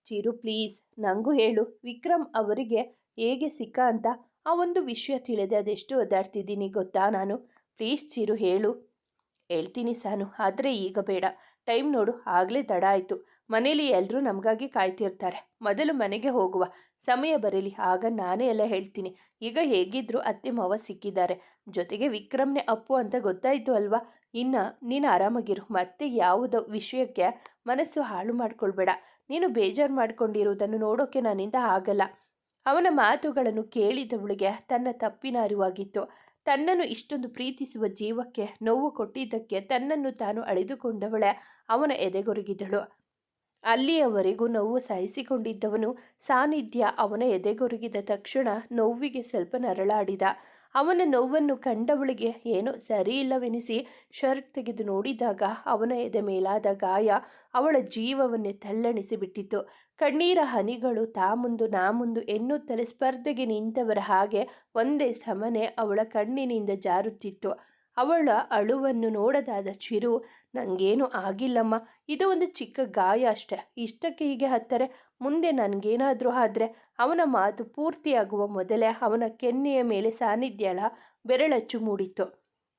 Chiru please ನನಗೂ ಹೇಳು, ವಿಕ್ರಮ್ ಅವರಿಗೆ ಹೇಗೆ ಸಿಕ್ಕ ಅಂತ. ಆ ಒಂದು ವಿಷಯ ತಿಳಿದೆ ಅದೆಷ್ಟು ಒದ್ದಾಡ್ತಿದ್ದೀನಿ ಗೊತ್ತಾ ನಾನು. ಪ್ಲೀಸ್ ಚಿರು ಹೇಳು. ಹೇಳ್ತೀನಿ ಸಾನು, ಆದರೆ ಈಗ ಬೇಡ. ಟೈಮ್ ನೋಡು, ಆಗಲೇ ತಡ ಆಯಿತು. ಮನೇಲಿ ಎಲ್ಲರೂ ನಮಗಾಗಿ ಕಾಯ್ತಿರ್ತಾರೆ. ಮೊದಲು ಮನೆಗೆ ಹೋಗುವ. ಸಮಯ ಬರಲಿ, ಆಗ ನಾನೇ ಎಲ್ಲ ಹೇಳ್ತೀನಿ. ಈಗ ಹೇಗಿದ್ರು ಅತ್ತೆ ಮಾವ ಸಿಕ್ಕಿದ್ದಾರೆ, ಜೊತೆಗೆ ವಿಕ್ರಮ್ನೇ ಅಪ್ಪು ಅಂತ ಗೊತ್ತಾಯಿತು ಅಲ್ವಾ. ಇನ್ನು ನೀನು ಆರಾಮಾಗಿರು. ಮತ್ತೆ ಯಾವುದೋ ವಿಷಯಕ್ಕೆ ಮನಸ್ಸು ಹಾಳು ಮಾಡ್ಕೊಳ್ಬೇಡ. ನೀನು ಬೇಜಾರು ಮಾಡ್ಕೊಂಡಿರುವುದನ್ನು ನೋಡೋಕೆ ನನ್ನಿಂದ ಆಗಲ್ಲ. ಅವನ ಮಾತುಗಳನ್ನು ಕೇಳಿದವಳಿಗೆ ತನ್ನ ತಪ್ಪಿನ ಅರಿವಾಗಿತ್ತು. ತನ್ನನ್ನು ಇಷ್ಟೊಂದು ಪ್ರೀತಿಸುವ ಜೀವಕ್ಕೆ ನೋವು ಕೊಟ್ಟಿದ್ದಕ್ಕೆ ತನ್ನನ್ನು ತಾನು ಅಳೆದುಕೊಂಡವಳೆ ಅವನ ಎದೆಗೊರಗಿದಳು. ಅಲ್ಲಿಯವರೆಗೂ ನೋವು ಸಹಿಸಿಕೊಂಡಿದ್ದವನು ಸಾನ್ನಿಧ್ಯ ಅವನ ಎದೆಗೊರಗಿದ ತಕ್ಷಣ ನೋವಿಗೆ ಸ್ವಲ್ಪ ನರಳಾಡಿದ. ಅವನ ನೋವನ್ನು ಕಂಡವಳಿಗೆ ಏನೋ ಸರಿಯಿಲ್ಲವೆನಿಸಿ ಶರ್ಟ್ ತೆಗೆದು ನೋಡಿದಾಗ ಅವನ ಎದೆ ಮೇಲಾದ ಗಾಯ ಅವಳ ಜೀವವನ್ನೇ ತಲ್ಲಣಿಸಿಬಿಟ್ಟಿತ್ತು. ಕಣ್ಣೀರ ಹನಿಗಳು ತಾ ಮುಂದು ನಾ ಮುಂದು ಎನ್ನುತ್ತಲೇ ಸ್ಪರ್ಧೆಗೆ ನಿಂತವರ ಹಾಗೆ ಒಂದೇ ಸಮನೆ ಅವಳ ಕಣ್ಣಿನಿಂದ ಜಾರುತ್ತಿತ್ತು. ಅವಳ ಅಳುವನ್ನು ನೋಡದಾದ ಚಿರು, ನನಗೇನು ಆಗಿಲ್ಲಮ್ಮ, ಇದು ಒಂದು ಚಿಕ್ಕ ಗಾಯ ಅಷ್ಟೆ, ಇಷ್ಟಕ್ಕೆ ಹೀಗೆ ಹತ್ತಾರೆ, ಮುಂದೆ ನನಗೇನಾದರೂ ಆದರೆ. ಅವನ ಮಾತು ಪೂರ್ತಿಯಾಗುವ ಮೊದಲೇ ಅವನ ಕೆನ್ನೆಯ ಮೇಲೆ ಸಾನ್ನಿಧ್ಯಳ ಬೆರಳಚ್ಚು ಮೂಡಿತ್ತು.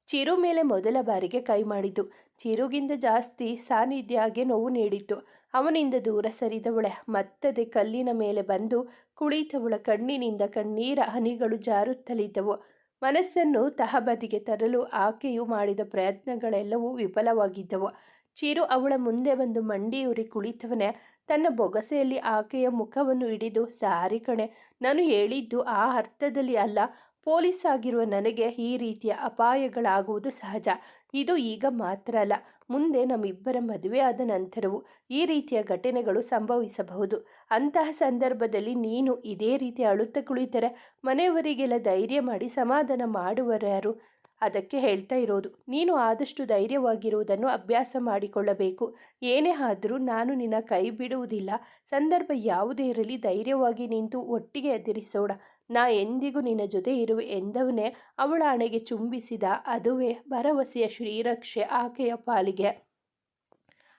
ಚಿರು ಮೇಲೆ ಮೊದಲ ಬಾರಿಗೆ ಕೈ ಮಾಡಿತು. ಚಿರುಗಿಂತ ಜಾಸ್ತಿ ಸಾನ್ನಿಧ್ಯಗೆ ನೋವು ನೀಡಿತ್ತು. ಅವನಿಂದ ದೂರ ಸರಿದವಳೆ ಮತ್ತದೆ ಕಲ್ಲಿನ ಮೇಲೆ ಬಂದು ಕುಳಿತವಳ ಕಣ್ಣಿನಿಂದ ಕಣ್ಣೀರ ಹನಿಗಳು ಜಾರುತ್ತಲಿದ್ದವು. ಮನಸ್ಸನ್ನು ತಹಬದಿಗೆ ತರಲು ಆಕೆಯು ಮಾಡಿದ ಪ್ರಯತ್ನಗಳೆಲ್ಲವೂ ವಿಫಲವಾಗಿದ್ದವು. ಚಿರು ಅವಳ ಮುಂದೆ ಬಂದು ಮಂಡಿಯೂರಿ ಕುಳಿತವನೇ ತನ್ನ ಬೊಗಸೆಯಲ್ಲಿ ಆಕೆಯ ಮುಖವನ್ನು ಹಿಡಿದು, ಸಾರಿ ಕಣೆ, ನಾನು ಹೇಳಿದ್ದು ಆ ಅರ್ಥದಲ್ಲಿ ಅಲ್ಲ. ಪೊಲೀಸ್ ಆಗಿರುವ ನನಗೆ ಈ ರೀತಿಯ ಅಪಾಯಗಳಾಗುವುದು ಸಹಜ. ಇದು ಈಗ ಮಾತ್ರ ಅಲ್ಲ, ಮುಂದೆ ನಮ್ಮಿಬ್ಬರ ಮದುವೆ ಆದ ನಂತರವೂ ಈ ರೀತಿಯ ಘಟನೆಗಳು ಸಂಭವಿಸಬಹುದು. ಅಂತಹ ಸಂದರ್ಭದಲ್ಲಿ ನೀನು ಇದೇ ರೀತಿ ಅಳುತ್ತಾ ಕುಳಿತರೆ ಮನೆಯವರಿಗೆಲ್ಲ ಧೈರ್ಯ ಮಾಡಿ ಸಮಾಧಾನ ಮಾಡುವರ್ಯಾರು? ಅದಕ್ಕೆ ಹೇಳ್ತಾ ಇರೋದು, ನೀನು ಆದಷ್ಟು ಧೈರ್ಯವಾಗಿರುವುದನ್ನು ಅಭ್ಯಾಸ ಮಾಡಿಕೊಳ್ಳಬೇಕು. ಏನೇ ಆದರೂ ನಾನು ನಿನ್ನ ಕೈ ಬಿಡುವುದಿಲ್ಲ. ಸಂದರ್ಭ ಯಾವುದೇ ಇರಲಿ ಧೈರ್ಯವಾಗಿ ನಿಂತು ಒಟ್ಟಿಗೆ ಎದುರಿಸೋಣ. ನಾ ಎಂದಿಗೂ ನಿನ್ನ ಜೊತೆ ಇರುವೆ ಎಂದವನೇ ಅವಳ ಹಣೆಗೆ ಚುಂಬಿಸಿದ. ಅದುವೇ ಭರವಸೆಯ ಶ್ರೀರಕ್ಷೆ ಆಕೆಯ ಪಾಲಿಗೆ.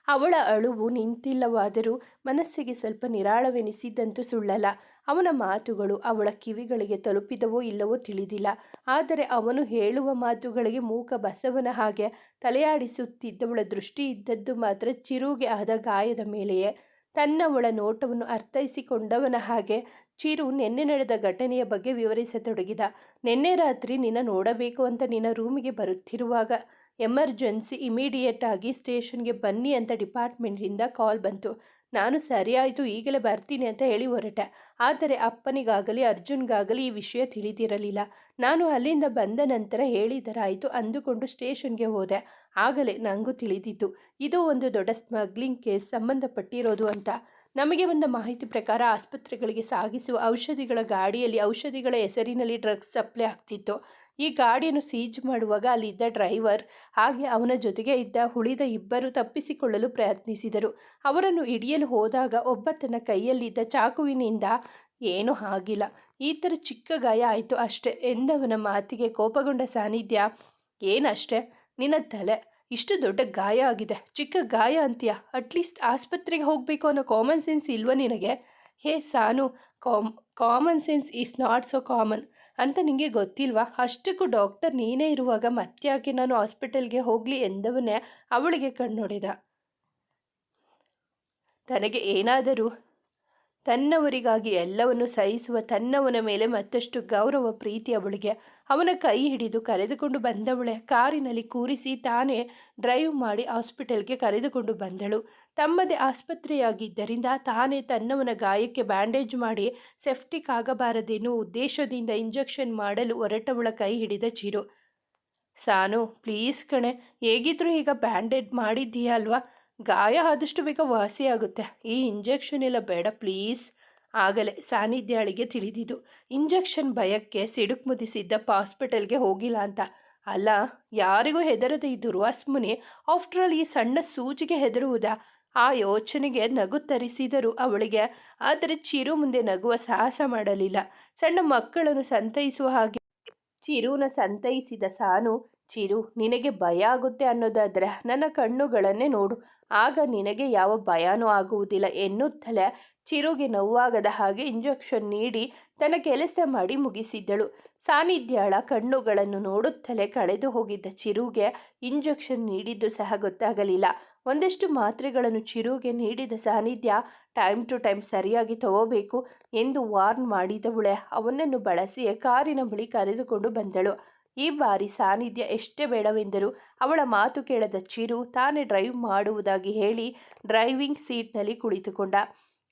ಅವಳ ಅಳುವು ನಿಂತಿಲ್ಲವಾದರೂ ಮನಸ್ಸಿಗೆ ಸ್ವಲ್ಪ ನಿರಾಳವೆನಿಸಿದ್ದಂತೂ ಸುಳ್ಳಲ್ಲ. ಅವನ ಮಾತುಗಳು ಅವಳ ಕಿವಿಗಳಿಗೆ ತಲುಪಿದವೋ ಇಲ್ಲವೋ ತಿಳಿದಿಲ್ಲ. ಆದರೆ ಅವನು ಹೇಳುವ ಮಾತುಗಳಿಗೆ ಮೂಕ ಬಸವನ ಹಾಗೆ ತಲೆಯಾಡಿಸುತ್ತಿದ್ದವಳ ದೃಷ್ಟಿ ಇದ್ದದ್ದು ಮಾತ್ರ ಚಿರುಗೆ ಆದ ಗಾಯದ ಮೇಲೆಯೇ. ತನ್ನವಳ ನೋಟವನ್ನು ಅರ್ಥೈಸಿಕೊಂಡವನ ಹಾಗೆ ಚಿರು ನಿನ್ನೆ ನಡೆದ ಘಟನೆಯ ಬಗ್ಗೆ ವಿವರಿಸತೊಡಗಿದ. ನಿನ್ನೆ ರಾತ್ರಿ ನಿನ್ನ ನೋಡಬೇಕು ಅಂತ ನಿನ್ನ ರೂಮಿಗೆ ಬರುತ್ತಿರುವಾಗ ಎಮರ್ಜೆನ್ಸಿ ಇಮಿಡಿಯೇಟ್ ಆಗಿ ಸ್ಟೇಷನ್ಗೆ ಬನ್ನಿ ಅಂತ ಡಿಪಾರ್ಟ್ಮೆಂಟಿಂದ ಕಾಲ್ ಬಂತು. ನಾನು ಸರಿ ಆಯಿತು ಈಗಲೇ ಬರ್ತೀನಿ ಅಂತ ಹೇಳಿ ಹೊರಟೆ. ಆದರೆ ಅಪ್ಪನಿಗಾಗಲಿ ಅರ್ಜುನ್ಗಾಗಲಿ ಈ ವಿಷಯ ತಿಳಿದಿರಲಿಲ್ಲ. ನಾನು ಅಲ್ಲಿಂದ ಬಂದ ನಂತರ ಹೇಳಿದರಾಯಿತು ಅಂದುಕೊಂಡು ಸ್ಟೇಷನ್ಗೆ ಹೋದೆ. ಆಗಲೇ ನನಗೂ ತಿಳಿದಿತ್ತು ಇದು ಒಂದು ದೊಡ್ಡ ಸ್ಮಗ್ಲಿಂಗ್ ಕೇಸ್ ಸಂಬಂಧಪಟ್ಟಿರೋದು ಅಂತ. ನಮಗೆ ಬಂದ ಮಾಹಿತಿ ಪ್ರಕಾರ ಆಸ್ಪತ್ರೆಗಳಿಗೆ ಸಾಗಿಸುವ ಔಷಧಿಗಳ ಗಾಡಿಯಲ್ಲಿ ಔಷಧಿಗಳ ಹೆಸರಿನಲ್ಲಿ ಡ್ರಗ್ಸ್ ಸಪ್ಲೈ ಆಗ್ತಿತ್ತು. ಈ ಗಾಡಿಯನ್ನು ಸೀಜ್ ಮಾಡುವಾಗ ಅಲ್ಲಿದ್ದ ಡ್ರೈವರ್ ಹಾಗೆ ಅವನ ಜೊತೆಗೆ ಇದ್ದ ಉಳಿದ ಇಬ್ಬರು ತಪ್ಪಿಸಿಕೊಳ್ಳಲು ಪ್ರಯತ್ನಿಸಿದರು. ಅವರನ್ನು ಹಿಡಿಯಲು ಹೋದಾಗ ಒಬ್ಬ ತನ್ನ ಕೈಯಲ್ಲಿದ್ದ ಚಾಕುವಿನಿಂದ ಏನೂ ಆಗಿಲ್ಲ, ಈ ಥರ ಚಿಕ್ಕ ಗಾಯ ಆಯಿತು ಅಷ್ಟೆ ಎಂದವನ ಮಾತಿಗೆ ಕೋಪಗೊಂಡ ಸಾನ್ನಿಧ್ಯ, ಏನಷ್ಟೇ, ನಿನ್ನ ತಲೆ ಇಷ್ಟು ದೊಡ್ಡ ಗಾಯ ಆಗಿದೆ, ಚಿಕ್ಕ ಗಾಯ ಅಂತೀಯ? ಅಟ್ಲೀಸ್ಟ್ ಆಸ್ಪತ್ರೆಗೆ ಹೋಗಬೇಕು ಅನ್ನೋ ಕಾಮನ್ ಸೆನ್ಸ್ ಇಲ್ವ ನಿನಗೆ? Hey Sanu, common sense is not so common ಅಂತ ನಿಮಗೆ ಗೊತ್ತಿಲ್ವಾ? ಅಷ್ಟಕ್ಕೂ ಡಾಕ್ಟರ್ ನೀನೇ ಇರುವಾಗ ಮತ್ತ್ಯಾಕೆ ನಾನು ಹಾಸ್ಪಿಟಲ್ಗೆ ಹೋಗಲಿ ಎಂದವನೇ ಅವಳಿಗೆ ಕಣ್ಣೊಡೆದ. ತನಗೆ ಏನಾದರೂ ತನ್ನವರಿಗಾಗಿ ಎಲ್ಲವನ್ನು ಸಹಿಸುವ ತನ್ನವನ ಮೇಲೆ ಮತ್ತಷ್ಟು ಗೌರವ ಪ್ರೀತಿ ಅವಳಿಗೆ. ಅವನ ಕೈ ಹಿಡಿದು ಕರೆದುಕೊಂಡು ಬಂದವಳೆ ಕಾರಿನಲ್ಲಿ ಕೂರಿಸಿ ತಾನೇ ಡ್ರೈವ್ ಮಾಡಿ ಹಾಸ್ಪಿಟಲ್ಗೆ ಕರೆದುಕೊಂಡು ಬಂದಳು. ತಮ್ಮದೇ ಆಸ್ಪತ್ರೆಯಾಗಿದ್ದರಿಂದ ತಾನೇ ತನ್ನವನ ಗಾಯಕ್ಕೆ ಬ್ಯಾಂಡೇಜ್ ಮಾಡಿ ಸೆಫ್ಟಿಕ್ ಆಗಬಾರದೆನ್ನುವ ಉದ್ದೇಶದಿಂದ ಇಂಜೆಕ್ಷನ್ ಮಾಡಲು ಹೊರಟವಳ ಕೈ ಹಿಡಿದ ಚಿರು. ಸಾನು ಪ್ಲೀಸ್ ಕಣೆ, ಹೇಗಿದ್ರೂ ಈಗ ಬ್ಯಾಂಡೇಜ್ ಮಾಡಿದ್ದೀಯ ಅಲ್ವಾ, ಗಾಯ ಆದಷ್ಟು ಬೇಗ ವಾಸಿಯಾಗುತ್ತೆ, ಈ ಇಂಜೆಕ್ಷನ್ ಎಲ್ಲ ಬೇಡ ಪ್ಲೀಸ್. ಆಗಲೇ ಸಾನ್ನಿಧ್ಯಳಿಗೆ ತಿಳಿದಿದ್ದು ಇಂಜೆಕ್ಷನ್ ಭಯಕ್ಕೆ ಸಿಡುಕು ಮುದಿಸಿದ್ದಪ್ಪ ಹಾಸ್ಪಿಟಲ್ಗೆ ಹೋಗಿಲ್ಲ ಅಂತ. ಅಲ್ಲ, ಯಾರಿಗೂ ಹೆದರದ ಈ ದುರ್ವಾಸ್ಮುನಿ ಆಫ್ಟರ್ ಆಲ್ ಈ ಸಣ್ಣ ಸೂಜಿಗೆ ಹೆದರುವುದಾ? ಆ ಯೋಚನೆಗೆ ನಗು ತರಿಸಿದರು ಅವಳಿಗೆ. ಆದರೆ ಚಿರು ಮುಂದೆ ನಗುವ ಸಾಹಸ ಮಾಡಲಿಲ್ಲ. ಸಣ್ಣ ಮಕ್ಕಳನ್ನು ಸಂತೈಸುವ ಹಾಗೆ ಚಿರುನ ಸಂತೈಸಿದ ಸಾನು, ಚಿರು, ನಿನಗೆ ಭಯ ಆಗುತ್ತೆ ಅನ್ನೋದಾದರೆ ನನ್ನ ಕಣ್ಣುಗಳನ್ನೇ ನೋಡು, ಆಗ ನಿನಗೆ ಯಾವ ಭಯನೂ ಆಗುವುದಿಲ್ಲ ಎನ್ನುತ್ತಲೇ ಚಿರುಗೆ ನೋವಾಗದ ಹಾಗೆ ಇಂಜೆಕ್ಷನ್ ನೀಡಿ ತನ್ನ ಕೆಲಸ ಮಾಡಿ ಮುಗಿಸಿದ್ದಳು. ಸಾನ್ನಿಧ್ಯಳ ಕಣ್ಣುಗಳನ್ನು ನೋಡುತ್ತಲೇ ಕಳೆದು ಹೋಗಿದ್ದ ಚಿರುಗೆ ಇಂಜೆಕ್ಷನ್ ನೀಡಿದ್ದು ಸಹ ಗೊತ್ತಾಗಲಿಲ್ಲ. ಒಂದಷ್ಟು ಮಾತ್ರೆಗಳನ್ನು ಚಿರುಗೆ ನೀಡಿದ ಸಾನ್ನಿಧ್ಯ ಟೈಮ್ ಟು ಟೈಮ್ ಸರಿಯಾಗಿ ತಗೋಬೇಕು ಎಂದು ವಾರ್ನ್ ಮಾಡಿದವಳೆ ಅವನನ್ನು ಬಳಸಿಯೇ ಕಾರಿನ ಬಳಿ ಕರೆದುಕೊಂಡು ಬಂದಳು. ಈ ಬಾರಿ ಸಾನ್ನಿಧ್ಯ ಎಷ್ಟೇ ಬೇಡವೆಂದರೂ ಅವಳ ಮಾತು ಕೇಳದ ಚಿರು ತಾನೇ ಡ್ರೈವ್ ಮಾಡುವುದಾಗಿ ಹೇಳಿ ಡ್ರೈವಿಂಗ್ ಸೀಟ್ನಲ್ಲಿ ಕುಳಿತುಕೊಂಡ.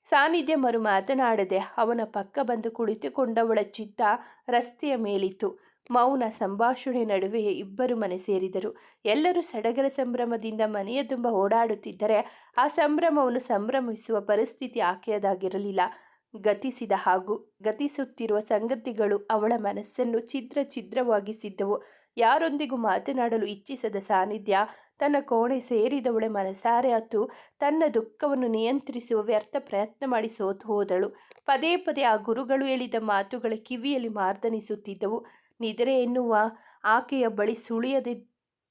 ಸಾನ್ನಿಧ್ಯ ಮರು ಮಾತನಾಡದೆ ಅವನ ಪಕ್ಕ ಬಂದು ಕುಳಿತುಕೊಂಡವಳ ಚಿತ್ತ ರಸ್ತೆಯ ಮೇಲಿತ್ತು. ಮೌನ ಸಂಭಾಷಣೆ ನಡುವೆಯೇ ಇಬ್ಬರು ಮನೆ ಸೇರಿದರು. ಎಲ್ಲರೂ ಸಡಗರ ಸಂಭ್ರಮದಿಂದ ಮನೆಯ ತುಂಬ ಓಡಾಡುತ್ತಿದ್ದರೆ ಆ ಸಂಭ್ರಮವನ್ನು ಸಂಭ್ರಮಿಸುವ ಪರಿಸ್ಥಿತಿ ಆಕೆಯದಾಗಿರಲಿಲ್ಲ. ಗತಿಸಿದ ಹಾಗೂ ಗತಿಸುತ್ತಿರುವ ಸಂಗತಿಗಳು ಅವಳ ಮನಸ್ಸನ್ನು ಛಿದ್ರ ಛಿದ್ರವಾಗಿಸಿದ್ದವು. ಯಾರೊಂದಿಗೂ ಮಾತನಾಡಲು ಇಚ್ಛಿಸದ ಸಾನ್ನಿಧ್ಯ ತನ್ನ ಕೋಣೆ ಸೇರಿದವಳೆ ಮನಸಾರೆ ಹತ್ತು ತನ್ನ ದುಃಖವನ್ನು ನಿಯಂತ್ರಿಸುವ ವ್ಯರ್ಥ ಪ್ರಯತ್ನ ಮಾಡಿ ಸೋತು ಹೋದಳು. ಪದೇ ಪದೇ ಆ ಗುರುಗಳು ಹೇಳಿದ ಮಾತುಗಳ ಕಿವಿಯಲ್ಲಿ ಮಾರ್ದನಿಸುತ್ತಿದ್ದವು. ನಿದ್ರೆ ಎನ್ನುವ ಆಕೆಯ ಬಳಿ ಸುಳಿಯದ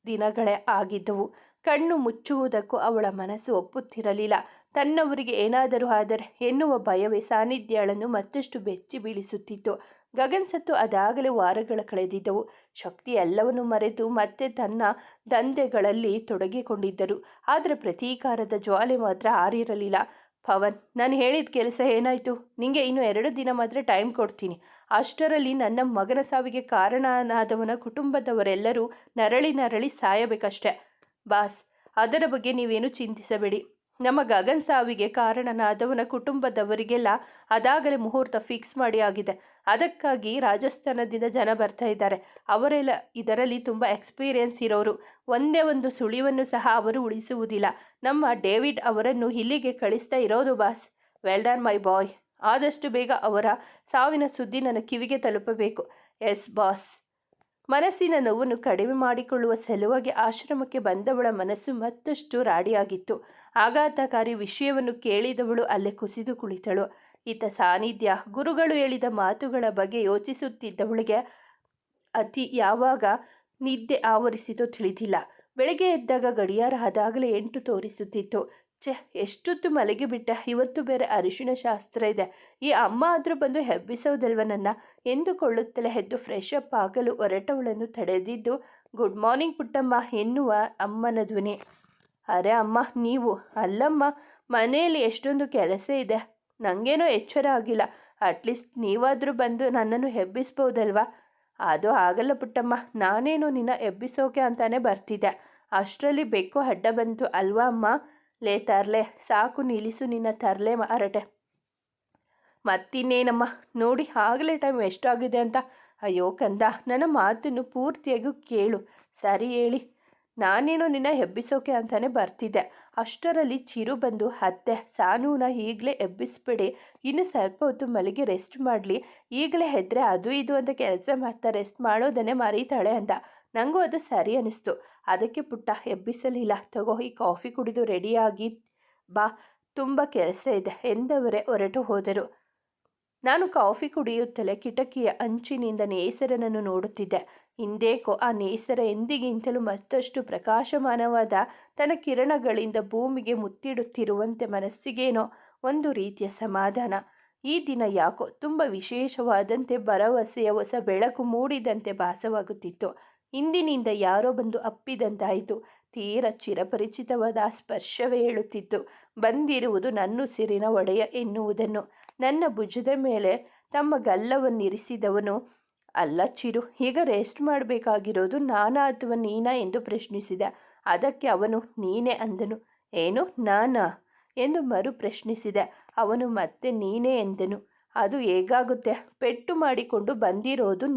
ದಿನಗಳೇ ಆಗಿದ್ದವು. ಕಣ್ಣು ಮುಚ್ಚುವುದಕ್ಕೂ ಅವಳ ಮನಸ್ಸು ಒಪ್ಪುತ್ತಿರಲಿಲ್ಲ. ತನ್ನವರಿಗೆ ಏನಾದರೂ ಆದರೆ ಎನ್ನುವ ಭಯವೇ ಸಾನ್ನಿಧ್ಯಳನ್ನು ಮತ್ತಷ್ಟು ಬೆಚ್ಚಿ ಬೀಳಿಸುತ್ತಿತ್ತು. ಗಗನ್ ಸತ್ತು ಅದಾಗಲೇ ವಾರಗಳ ಕಳೆದಿದ್ದವು. ಶಕ್ತಿ ಎಲ್ಲವನ್ನು ಮರೆತು ಮತ್ತೆ ತನ್ನ ದಂಧೆಗಳಲ್ಲಿ ತೊಡಗಿಕೊಂಡಿದ್ದರು. ಆದರೆ ಪ್ರತೀಕಾರದ ಜ್ವಾಲೆ ಮಾತ್ರ ಆರಿರಲಿಲ್ಲ. ಪವನ್, ನಾನು ಹೇಳಿದ ಕೆಲಸ ಏನಾಯಿತು? ನಿಂಗೆ ಇನ್ನು 2 ದಿನ ಮಾತ್ರ ಟೈಮ್ ಕೊಡ್ತೀನಿ. ಅಷ್ಟರಲ್ಲಿ ನನ್ನ ಮಗನ ಸಾವಿಗೆ ಕಾರಣನಾದವನ ಕುಟುಂಬದವರೆಲ್ಲರೂ ನರಳಿ ನರಳಿ ಸಾಯಬೇಕಷ್ಟೆ. ಬಾಸ್, ಅದರ ಬಗ್ಗೆ ನೀವೇನು ಚಿಂತಿಸಬೇಡಿ. ನಮ್ಮ ಗಗನ್ ಸಾವಿಗೆ ಕಾರಣನಾದವನ ಕುಟುಂಬದವರಿಗೆಲ್ಲ ಅದಾಗಲೇ ಮುಹೂರ್ತ ಫಿಕ್ಸ್ ಮಾಡಿ ಆಗಿದೆ. ಅದಕ್ಕಾಗಿ ರಾಜಸ್ಥಾನದಿಂದ ಜನ ಬರ್ತಾ ಇದ್ದಾರೆ. ಅವರೆಲ್ಲ ಇದರಲ್ಲಿ ತುಂಬ ಎಕ್ಸ್ಪೀರಿಯನ್ಸ್ ಇರೋರು. ಒಂದೇ ಒಂದು ಸುಳಿವನ್ನು ಸಹ ಅವರು ಉಳಿಸುವುದಿಲ್ಲ. ನಮ್ಮ ಡೇವಿಡ್ ಅವರನ್ನು ಇಲ್ಲಿಗೆ ಕಳಿಸ್ತಾ ಇರೋದು ಬಾಸ್. ವೆಲ್ ಡನ್ ಮೈ ಬಾಯ್. ಆದಷ್ಟು ಬೇಗ ಅವರ ಸಾವಿನ ಸುದ್ದಿ ನನ್ನ ಕಿವಿಗೆ ತಲುಪಬೇಕು. Yes boss. ಮನಸ್ಸಿನ ನೋವನ್ನು ಕಡಿಮೆ ಮಾಡಿಕೊಳ್ಳುವ ಸಲುವಾಗಿ ಆಶ್ರಮಕ್ಕೆ ಬಂದವಳ ಮನಸ್ಸು ಮತ್ತಷ್ಟು ರಾಡಿಯಾಗಿತ್ತು. ಆಘಾತಕಾರಿ ವಿಷಯವನ್ನು ಕೇಳಿದವಳು ಅಲ್ಲೇ ಕುಸಿದು ಕುಳಿತಳು. ಈತ ಸಾನ್ನಿಧ್ಯ ಗುರುಗಳು ಹೇಳಿದ ಮಾತುಗಳ ಬಗ್ಗೆ ಯೋಚಿಸುತ್ತಿದ್ದವಳಿಗೆ ಯಾವಾಗ ನಿದ್ದೆ ಆವರಿಸಿತೋ ತಿಳಿದಿಲ್ಲ. ಬೆಳಗ್ಗೆ ಎದ್ದಾಗ ಗಡಿಯಾರ ಅದಾಗಲೇ 8 ತೋರಿಸುತ್ತಿತ್ತು. ಎಷ್ಟೊತ್ತು ಮಲಗಿಬಿಟ್ಟ. ಇವತ್ತು ಬೇರೆ ಅರಿಶಿಣ ಶಾಸ್ತ್ರ ಇದೆ. ಈ ಅಮ್ಮ ಆದರೂ ಬಂದು ಹೆಬ್ಬಿಸೋದಲ್ವ ನನ್ನ ಎಂದುಕೊಳ್ಳುತ್ತಲೇ ಎದ್ದು ಫ್ರೆಶ್ ಅಪ್ ಆಗಲು ಹೊರಟವಳನ್ನು ತಡೆದಿದ್ದು ಗುಡ್ ಮಾರ್ನಿಂಗ್ ಪುಟ್ಟಮ್ಮ ಎನ್ನುವ ಅಮ್ಮನ ಧ್ವನಿ. ಅರೆ ಅಮ್ಮ, ನೀವು? ಅಲ್ಲಮ್ಮ, ಮನೆಯಲ್ಲಿ ಎಷ್ಟೊಂದು ಕೆಲಸ ಇದೆ. ನನಗೇನೋ ಎಚ್ಚರ ಆಗಿಲ್ಲ. ಅಟ್ಲೀಸ್ಟ್ ನೀವಾದರೂ ಬಂದು ನನ್ನನ್ನು ಹೆಬ್ಬಿಸ್ಬೋದಲ್ವಾ? ಅದು ಆಗಲ್ಲ ಪುಟ್ಟಮ್ಮ. ನಾನೇನು ನಿನ್ನ ಎಬ್ಬಿಸೋಕೆ ಅಂತಾನೆ ಬರ್ತಿದ್ದೆ. ಅಷ್ಟರಲ್ಲಿ ಬೆಕ್ಕು ಅಡ್ಡ ಬಂತು ಅಲ್ವಾ ಅಮ್ಮ? ಲೇ ತರ್ಲೆ, ಸಾಕು ನಿಲ್ಲಿಸು ನಿನ್ನ ತರ್ಲೆ ಮಾರಟೆ. ಮತ್ತಿನ್ನೇನಮ್ಮ, ನೋಡಿ ಆಗಲೇ ಟೈಮ್ ಎಷ್ಟಾಗಿದೆ ಅಂತ. ಅಯ್ಯೋ ಕಂದ, ನನ್ನ ಮಾತನ್ನು ಪೂರ್ತಿಯಾಗಿ ಕೇಳು. ಸರಿ ಹೇಳಿ. ನಾನೇನೋ ನಿನ್ನ ಎಬ್ಬಿಸೋಕೆ ಅಂತಾನೆ ಬರ್ತಿದ್ದೆ. ಅಷ್ಟರಲ್ಲಿ ಚಿರು ಬಂದು, ಅತ್ತೆ, ಸಾನೂನ ಈಗಲೇ ಎಬ್ಬಿಸ್ಬೇಡಿ. ಇನ್ನು ಸ್ವಲ್ಪ ಹೊತ್ತು ಮಲಗಿ ರೆಸ್ಟ್ ಮಾಡಲಿ. ಈಗಲೇ ಹೆದ್ರೆ ಅದು ಇದು ಅಂತ ಕೆಲಸ ಮಾಡ್ತಾ ರೆಸ್ಟ್ ಮಾಡೋದನ್ನೇ ಮರೀತಾಳೆ ಅಂದ. ನನಗೂ ಅದು ಸರಿ ಅನ್ನಿಸ್ತು. ಅದಕ್ಕೆ ಪುಟ್ಟ ಎಬ್ಬಿಸಲಿಲ್ಲ. ತಗೋ, ಈ ಕಾಫಿ ಕುಡಿದು ರೆಡಿಯಾಗಿ ಬಾ, ತುಂಬ ಕೆಲಸ ಇದೆ ಎಂದವರೇ ಹೊರಟು ಹೋದರು. ನಾನು ಕಾಫಿ ಕುಡಿಯುತ್ತಲೇ ಕಿಟಕಿಯ ಅಂಚಿನಿಂದ ನೇಸರನನ್ನು ನೋಡುತ್ತಿದ್ದೆ. ಹಿಂದೇಕೋ ಆ ನೇಸರ ಎಂದಿಗಿಂತಲೂ ಮತ್ತಷ್ಟು ಪ್ರಕಾಶಮಾನವಾದ ತನ್ನ ಕಿರಣಗಳಿಂದ ಭೂಮಿಗೆ ಮುತ್ತಿಡುತ್ತಿರುವಂತೆ ಮನಸ್ಸಿಗೇನೋ ಒಂದು ರೀತಿಯ ಸಮಾಧಾನ. ಈ ದಿನ ಯಾಕೋ ತುಂಬ ವಿಶೇಷವಾದಂತೆ ಭರವಸೆಯ ಹೊಸ ಬೆಳಕು ಮೂಡಿದಂತೆ ಭಾಸವಾಗುತ್ತಿತ್ತು. ಹಿಂದಿನಿಂದ ಯಾರೋ ಬಂದು ಅಪ್ಪಿದಂತಾಯಿತು. ತೀರ ಚಿರಪರಿಚಿತವಾದ ಸ್ಪರ್ಶವೇ ಹೇಳುತ್ತಿತ್ತು ಬಂದಿರುವುದು ನನ್ನುಸಿರಿನ ಒಡೆಯ ಎನ್ನುವುದನ್ನು. ನನ್ನ ಭುಜದ ಮೇಲೆ ತಮ್ಮ ಗಲ್ಲವನ್ನಿರಿಸಿದವನು, ಅಲ್ಲ ಚಿರು, ಈಗ ರೆಸ್ಟ್ ಮಾಡಬೇಕಾಗಿರೋದು ನಾನಾ ಅಥವಾ ನೀನಾ ಎಂದು ಪ್ರಶ್ನಿಸಿದ. ಅದಕ್ಕೆ ಅವನು ನೀನೇ ಅಂದನು. ಏನು, ನಾನಾ ಎಂದು ಮರು ಪ್ರಶ್ನಿಸಿದೆ. ಅವನು ಮತ್ತೆ ನೀನೇ ಎಂದನು. ಅದು ಹೇಗಾಗುತ್ತೆ? ಪೆಟ್ಟು ಮಾಡಿಕೊಂಡು ಬಂದಿರೋದು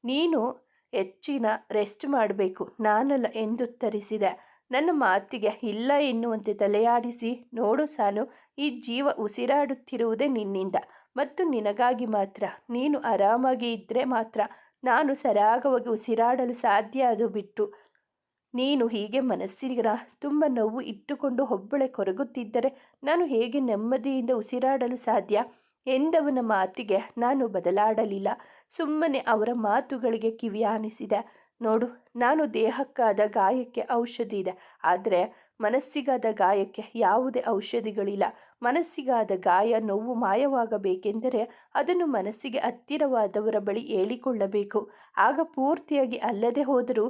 ನೀನು ಹೆಚ್ಚಿನ ರೆಸ್ಟ್ ಮಾಡಬೇಕು, ನಾನಲ್ಲ ಎಂದುತ್ತರಿಸಿದೆ. ನನ್ನ ಮಾತಿಗೆ ಇಲ್ಲ ಎನ್ನುವಂತೆ ತಲೆಯಾಡಿಸಿ, ನೋಡು ಸಾನು, ಈ ಜೀವ ಉಸಿರಾಡುತ್ತಿರುವುದೇ ನಿನ್ನಿಂದ ಮತ್ತು ನಿನಗಾಗಿ ಮಾತ್ರ. ನೀನು ಆರಾಮಾಗಿ ಇದ್ದರೆ ಮಾತ್ರ ನಾನು ಸರಾಗವಾಗಿ ಉಸಿರಾಡಲು ಸಾಧ್ಯ. ಅದು ಬಿಟ್ಟು ನೀನು ಹೀಗೆ ಮನಸ್ಸಿನ ತುಂಬ ನೋವು ಇಟ್ಟುಕೊಂಡು ಒಬ್ಬಳೆ ಕೊರಗುತ್ತಿದ್ದರೆ ನಾನು ಹೇಗೆ ನೆಮ್ಮದಿಯಿಂದ ಉಸಿರಾಡಲು ಸಾಧ್ಯ ಎಂದವನ ಮಾತಿಗೆ ನಾನು ಬದಲಾಡಲಿಲ್ಲ. ಸುಮ್ಮನೆ ಅವರ ಮಾತುಗಳಿಗೆ ಕಿವಿಯಾನಿಸಿದೆ. ನೋಡು, ನಾನು ದೇಹಕ್ಕಾದ ಗಾಯಕ್ಕೆ ಔಷಧಿ ಇದೆ, ಆದರೆ ಮನಸ್ಸಿಗಾದ ಗಾಯಕ್ಕೆ ಯಾವುದೇ ಔಷಧಿಗಳಿಲ್ಲ. ಮನಸ್ಸಿಗಾದ ಗಾಯ ನೋವು ಮಾಯವಾಗಬೇಕೆಂದರೆ ಅದನ್ನು ಮನಸ್ಸಿಗೆ ಹತ್ತಿರವಾದವರ ಬಳಿ ಹೇಳಿಕೊಳ್ಳಬೇಕು. ಆಗ ಪೂರ್ತಿಯಾಗಿ ಅಲ್ಲದೆ ಹೋದರೂ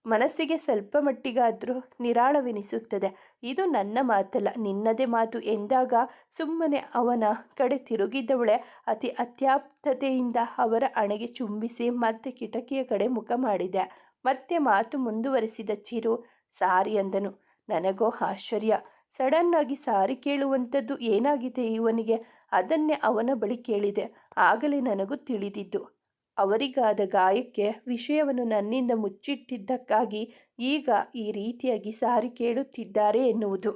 ಮನಸ್ಸಿಗೆ ಸ್ವಲ್ಪ ಮಟ್ಟಿಗಾದರೂ ನಿರಾಳವೆನಿಸುತ್ತದೆ. ಇದು ನನ್ನ ಮಾತಲ್ಲ, ನಿನ್ನದೇ ಮಾತು ಎಂದಾಗ ಸುಮ್ಮನೆ ಅವನ ಕಡೆ ತಿರುಗಿದವಳೆ ಅತಿ ಅತ್ಯಾಪ್ತತೆಯಿಂದ ಅವರ ಹಣೆಗೆ ಚುಂಬಿಸಿ ಮತ್ತೆ ಕಿಟಕಿಯ ಕಡೆ ಮುಖ ಮಾಡಿದೆ. ಮತ್ತೆ ಮಾತು ಮುಂದುವರಿಸಿದ ಚಿರು. ಸಾರಿ ಅಂದನು. ನನಗೋ ಆಶ್ಚರ್ಯ. ಸಡನ್ ಆಗಿ ಸಾರಿ ಕೇಳುವಂಥದ್ದು ಏನಾಗಿದೆ ಇವನಿಗೆ? ಅದನ್ನೇ ಅವನ ಬಳಿ ಕೇಳಿದೆ. ಆಗಲೇ ನನಗೂ ತಿಳಿದಿದ್ದು, ಅವರಿಗಾದ ಗಾಯಕ್ಕೆ ವಿಷಯವನ್ನು ನನ್ನಿಂದ ಮುಚ್ಚಿಟ್ಟಿದ್ದಕ್ಕಾಗಿ ಈಗ ಈ ರೀತಿಯಾಗಿ ಸಾರಿ ಕೇಳುತ್ತಿದ್ದಾರೆ ಎನ್ನುವುದು.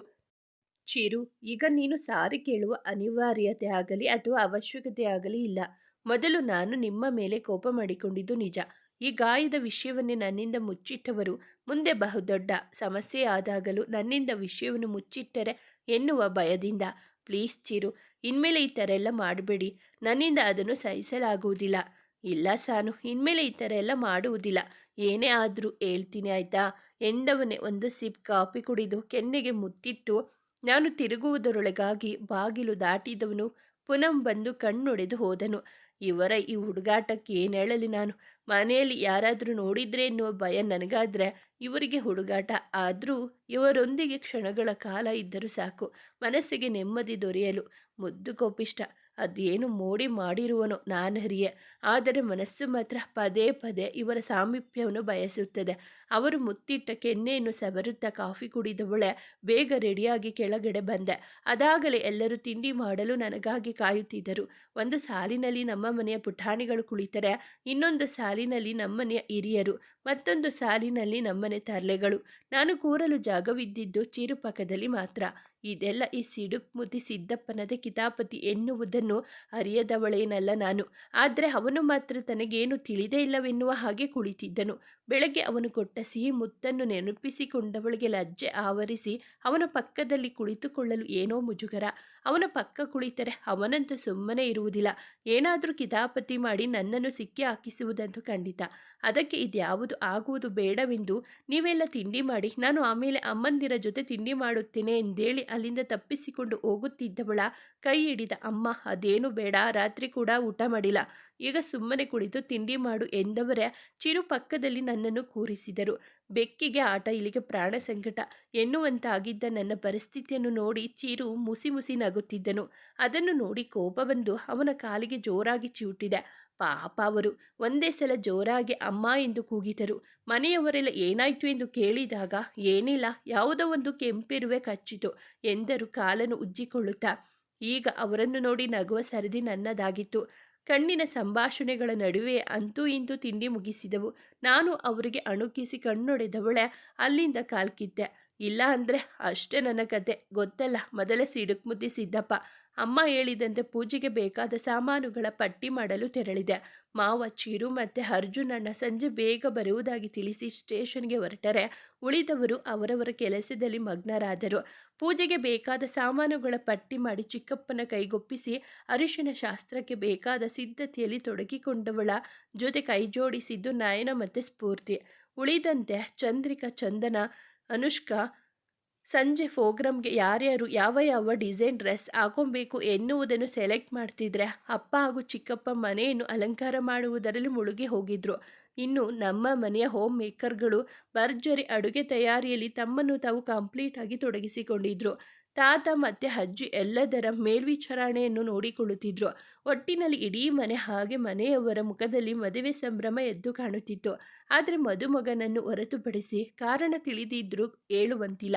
ಚಿರು, ಈಗ ನೀನು ಸಾರಿ ಕೇಳುವ ಅನಿವಾರ್ಯತೆ ಆಗಲಿ ಅಥವಾ ಅವಶ್ಯಕತೆ ಆಗಲಿ ಇಲ್ಲ. ಮೊದಲು ನಾನು ನಿಮ್ಮ ಮೇಲೆ ಕೋಪ ಮಾಡಿಕೊಂಡಿದ್ದು ನಿಜ. ಈ ಗಾಯದ ವಿಷಯವನ್ನೇ ನನ್ನಿಂದ ಮುಚ್ಚಿಟ್ಟವರು ಮುಂದೆ ಬಹುದೊಡ್ಡ ಸಮಸ್ಯೆ ಆದಾಗಲೂ ನನ್ನಿಂದ ವಿಷಯವನ್ನು ಮುಚ್ಚಿಟ್ಟರೆ ಎನ್ನುವ ಭಯದಿಂದ. ಪ್ಲೀಸ್ ಚಿರು, ಇನ್ಮೇಲೆ ಈ ಥರ ಎಲ್ಲ ಮಾಡಬೇಡಿ. ನನ್ನಿಂದ ಅದನ್ನು ಸಹಿಸಲಾಗುವುದಿಲ್ಲ. ಇಲ್ಲ ಸಾನು, ಇನ್ಮೇಲೆ ಈ ಥರ ಎಲ್ಲ ಮಾಡುವುದಿಲ್ಲ. ಏನೇ ಆದರೂ ಹೇಳ್ತೀನಿ ಆಯಿತಾ ಎಂದವನೇ ಒಂದು ಸಿಪ್ ಕಾಫಿ ಕುಡಿದು ಕೆನ್ನೆಗೆ ಮುತ್ತಿಟ್ಟು ನಾನು ತಿರುಗುವುದರೊಳಗಾಗಿ ಬಾಗಿಲು ದಾಟಿದವನು ಪುನಃ ಬಂದು ಕಣ್ಣೊಡೆದು ಹೋದನು. ಇವರ ಈ ಹುಡುಗಾಟಕ್ಕೆ ಏನು ಹೇಳಲಿ ನಾನು? ಮನೆಯಲ್ಲಿ ಯಾರಾದರೂ ನೋಡಿದ್ರೆ ಎನ್ನುವ ಭಯ ನನಗಾದರೆ ಇವರಿಗೆ ಹುಡುಗಾಟ ಆದರೂ ಇವರೊಂದಿಗೆ ಕ್ಷಣಗಳ ಕಾಲ ಇದ್ದರೂ ಸಾಕು, ಮನಸ್ಸಿಗೆ ನೆಮ್ಮದಿ ದೊರೆಯಲು. ಮುದ್ದು ಕೋಪಿಷ್ಟ, ಅದೇನು ಮೋಡಿ ಮಾಡಿರುವನೋ ನಾನರಿಯೆ, ಆದರೆ ಮನಸ್ಸು ಮಾತ್ರ ಪದೇ ಪದೇ ಇವರ ಸಾಮೀಪ್ಯವನ್ನು ಬಯಸುತ್ತದೆ. ಅವರು ಮುತ್ತಿಟ್ಟ ಕೆನ್ನೆಯನ್ನು ಸವರುತ್ತಾ ಕಾಫಿ ಕುಡಿದವಳೆ ಬೇಗ ರೆಡಿಯಾಗಿ ಕೆಳಗಡೆ ಬಂದೆ. ಅದಾಗಲೇ ಎಲ್ಲರೂ ತಿಂಡಿ ಮಾಡಲು ನನಗಾಗಿ ಕಾಯುತ್ತಿದ್ದರು. ಒಂದು ಸಾಲಿನಲ್ಲಿ ನಮ್ಮ ಮನೆಯ ಪುಟಾಣಿಗಳು ಕುಳಿತರೆ, ಇನ್ನೊಂದು ಸಾಲಿನಲ್ಲಿ ನಮ್ಮನೆಯ ಹಿರಿಯರು, ಮತ್ತೊಂದು ಸಾಲಿನಲ್ಲಿ ನಮ್ಮನೆ ತರ್ಲೆಗಳು. ನಾನು ಕೂರಲು ಜಾಗವಿದ್ದಿದ್ದು ಚಿರು ಪಕ್ಕದಲ್ಲಿ ಮಾತ್ರ. ಇದೆಲ್ಲ ಈ ಸಿಡುಕ್ಮುದಿ ಸಿದ್ದಪ್ಪನದೇ ಕಿತಾಪತಿ ಎನ್ನುವುದನ್ನು ಅರಿಯದವಳೇನಲ್ಲ ನಾನು. ಆದರೆ ಅವನು ಮಾತ್ರ ತನಗೇನು ತಿಳಿದೇ ಇಲ್ಲವೆನ್ನುವ ಹಾಗೆ ಕುಳಿತಿದ್ದನು. ಬೆಳಗ್ಗೆ ಅವನು ಕೊಟ್ಟ ಸಿಹಿ ಮುತ್ತನ್ನು ನೆನಪಿಸಿಕೊಂಡವಳಿಗೆ ಲಜ್ಜೆ ಆವರಿಸಿ ಅವನ ಪಕ್ಕದಲ್ಲಿ ಕುಳಿತುಕೊಳ್ಳಲು ಏನೋ ಮುಜುಗರ. ಅವನ ಪಕ್ಕ ಕುಳಿತರೆ ಅವನಂತೂ ಸುಮ್ಮನೆ ಇರುವುದಿಲ್ಲ. ಏನಾದರೂ ಕಿತಾಪತಿ ಮಾಡಿ ನನ್ನನ್ನು ಸಿಕ್ಕಿ ಹಾಕಿಸುವುದಂತೂ ಖಂಡಿತ. ಅದಕ್ಕೆ ಇದ್ಯಾವುದು ಆಗುವುದು ಬೇಡವೆಂದು ನೀವೆಲ್ಲ ತಿಂಡಿ ಮಾಡಿ, ನಾನು ಆಮೇಲೆ ಅಮ್ಮಂದಿರ ಜೊತೆ ತಿಂಡಿ ಮಾಡುತ್ತೇನೆ ಎಂದೇಳಿ ಅಲ್ಲಿಂದ ತಪ್ಪಿಸಿಕೊಂಡು ಹೋಗುತ್ತಿದ್ದವಳ ಕೈ ಹಿಡಿದ ಅಮ್ಮ, ಅದೇನು ಬೇಡ, ರಾತ್ರಿ ಕೂಡ ಊಟ ಮಾಡಿಲ್ಲ, ಈಗ ಸುಮ್ಮನೆ ಕುಳಿತು ತಿಂಡಿ ಮಾಡು ಎಂದವರೇ ಚಿರು ಪಕ್ಕದಲ್ಲಿ ನನ್ನನ್ನು ಕೂರಿಸಿದರು. ಬೆಕ್ಕಿಗೆ ಆಟ, ಇಲ್ಲಿಗೆ ಪ್ರಾಣ ಸಂಕಟ ಎನ್ನುವಂತಾಗಿದ್ದ ನನ್ನ ಪರಿಸ್ಥಿತಿಯನ್ನು ನೋಡಿ ಚಿರು ಮುಸಿ ಮುಸಿ ನಗುತ್ತಿದ್ದನು. ಅದನ್ನು ನೋಡಿ ಕೋಪ ಬಂದು ಅವನ ಕಾಲಿಗೆ ಜೋರಾಗಿ ಚಿವುಟಿದೆ. ಪಾಪ ಅವರು ಒಂದೇ ಸಲ ಜೋರಾಗಿ ಅಮ್ಮ ಎಂದು ಕೂಗಿದರು. ಮನೆಯವರೆಲ್ಲ ಏನಾಯ್ತು ಎಂದು ಕೇಳಿದಾಗ ಏನಿಲ್ಲ, ಯಾವುದೋ ಒಂದು ಕೆಂಪಿರುವೆ ಕಚ್ಚಿತು ಎಂದರು ಕಾಲನ್ನು ಉಜ್ಜಿಕೊಳ್ಳುತ್ತಾ. ಈಗ ಅವರನ್ನು ನೋಡಿ ನಗುವ ಸರದಿ ನನ್ನದಾಗಿತ್ತು. ಕಣ್ಣಿನ ಸಂಭಾಷಣೆಗಳ ನಡುವೆ ಅಂತೂ ಇಂತೂ ತಿಂಡಿ ಮುಗಿಸಿದವು. ನಾನು ಅವರಿಗೆ ಅಣುಕಿಸಿ ಕಣ್ಣೊಡೆದವಳೆ ಅಲ್ಲಿಂದ ಕಾಲ್ಕಿದ್ದೆ. ಇಲ್ಲ ಅಂದರೆ ಅಷ್ಟೇ ನನ್ನ ಕತೆ, ಗೊತ್ತಲ್ಲ. ಮೊದಲೇ ಸಿಡುಕ್ಮುದ್ದಿ ಸಿದ್ದಪ್ಪ. ಅಮ್ಮ ಹೇಳಿದಂತೆ ಪೂಜೆಗೆ ಬೇಕಾದ ಸಾಮಾನುಗಳ ಪಟ್ಟಿ ಮಾಡಲು ತೆರಳಿದೆ. ಮಾವ, ಚಿರು ಮತ್ತು ಅರ್ಜುನ್ ಅಣ್ಣ ಸಂಜೆ ಬೇಗ ಬರುವುದಾಗಿ ತಿಳಿಸಿ ಸ್ಟೇಷನ್ಗೆ ಹೊರಟರೆ ಉಳಿದವರು ಅವರವರ ಕೆಲಸದಲ್ಲಿ ಮಗ್ನರಾದರು. ಪೂಜೆಗೆ ಬೇಕಾದ ಸಾಮಾನುಗಳ ಪಟ್ಟಿ ಮಾಡಿ ಚಿಕ್ಕಪ್ಪನ ಕೈಗೊಪ್ಪಿಸಿ ಅರಿಶಿನ ಶಾಸ್ತ್ರಕ್ಕೆ ಬೇಕಾದ ಸಿದ್ಧತೆಯಲ್ಲಿ ತೊಡಗಿಕೊಂಡವಳ ಜೊತೆ ಕೈಜೋಡಿಸಿದ್ದು ನಯನ ಮತ್ತು ಸ್ಫೂರ್ತಿ. ಉಳಿದಂತೆ ಚಂದ್ರಿಕಾ, ಚಂದನ, ಅನುಷ್ಕಾ ಸಂಜೆ ಪ್ರೋಗ್ರಾಮ್ಗೆ ಯಾರ್ಯಾರು ಯಾವ ಯಾವ ಡಿಸೈನ್ ಡ್ರೆಸ್ ಹಾಕೊಬೇಕು ಎನ್ನುವುದನ್ನು ಸೆಲೆಕ್ಟ್ ಮಾಡ್ತಿದ್ರೆ ಅಪ್ಪ ಹಾಗೂ ಚಿಕ್ಕಪ್ಪ ಮನೆಯನ್ನು ಅಲಂಕಾರ ಮಾಡುವುದರಲ್ಲಿ ಮುಳುಗಿ ಹೋಗಿದ್ರು. ಇನ್ನು ನಮ್ಮ ಮನೆಯ ಹೋಮ್ ಮೇಕರ್ಗಳು ಭರ್ಜರಿ ಅಡುಗೆ ತಯಾರಿಯಲ್ಲಿ ತಮ್ಮನ್ನು ತಾವು ಕಂಪ್ಲೀಟ್ ಆಗಿ ತೊಡಗಿಸಿಕೊಂಡಿದ್ರು. ತಾತ ಮತ್ತು ಅಜ್ಜಿ ಎಲ್ಲದರ ಮೇಲ್ವಿಚಾರಣೆಯನ್ನು ನೋಡಿಕೊಳ್ಳುತ್ತಿದ್ರು. ಒಟ್ಟಿನಲ್ಲಿ ಇಡೀ ಮನೆ ಹಾಗೆ ಮನೆಯವರ ಮುಖದಲ್ಲಿ ಮದುವೆ ಸಂಭ್ರಮ ಎದ್ದು ಕಾಣುತ್ತಿತ್ತು. ಆದರೆ ಮದುಮಗನನ್ನು ಹೊರತುಪಡಿಸಿ ಕಾರಣ ತಿಳಿದಿದ್ರೂ ಹೇಳುವಂತಿಲ್ಲ.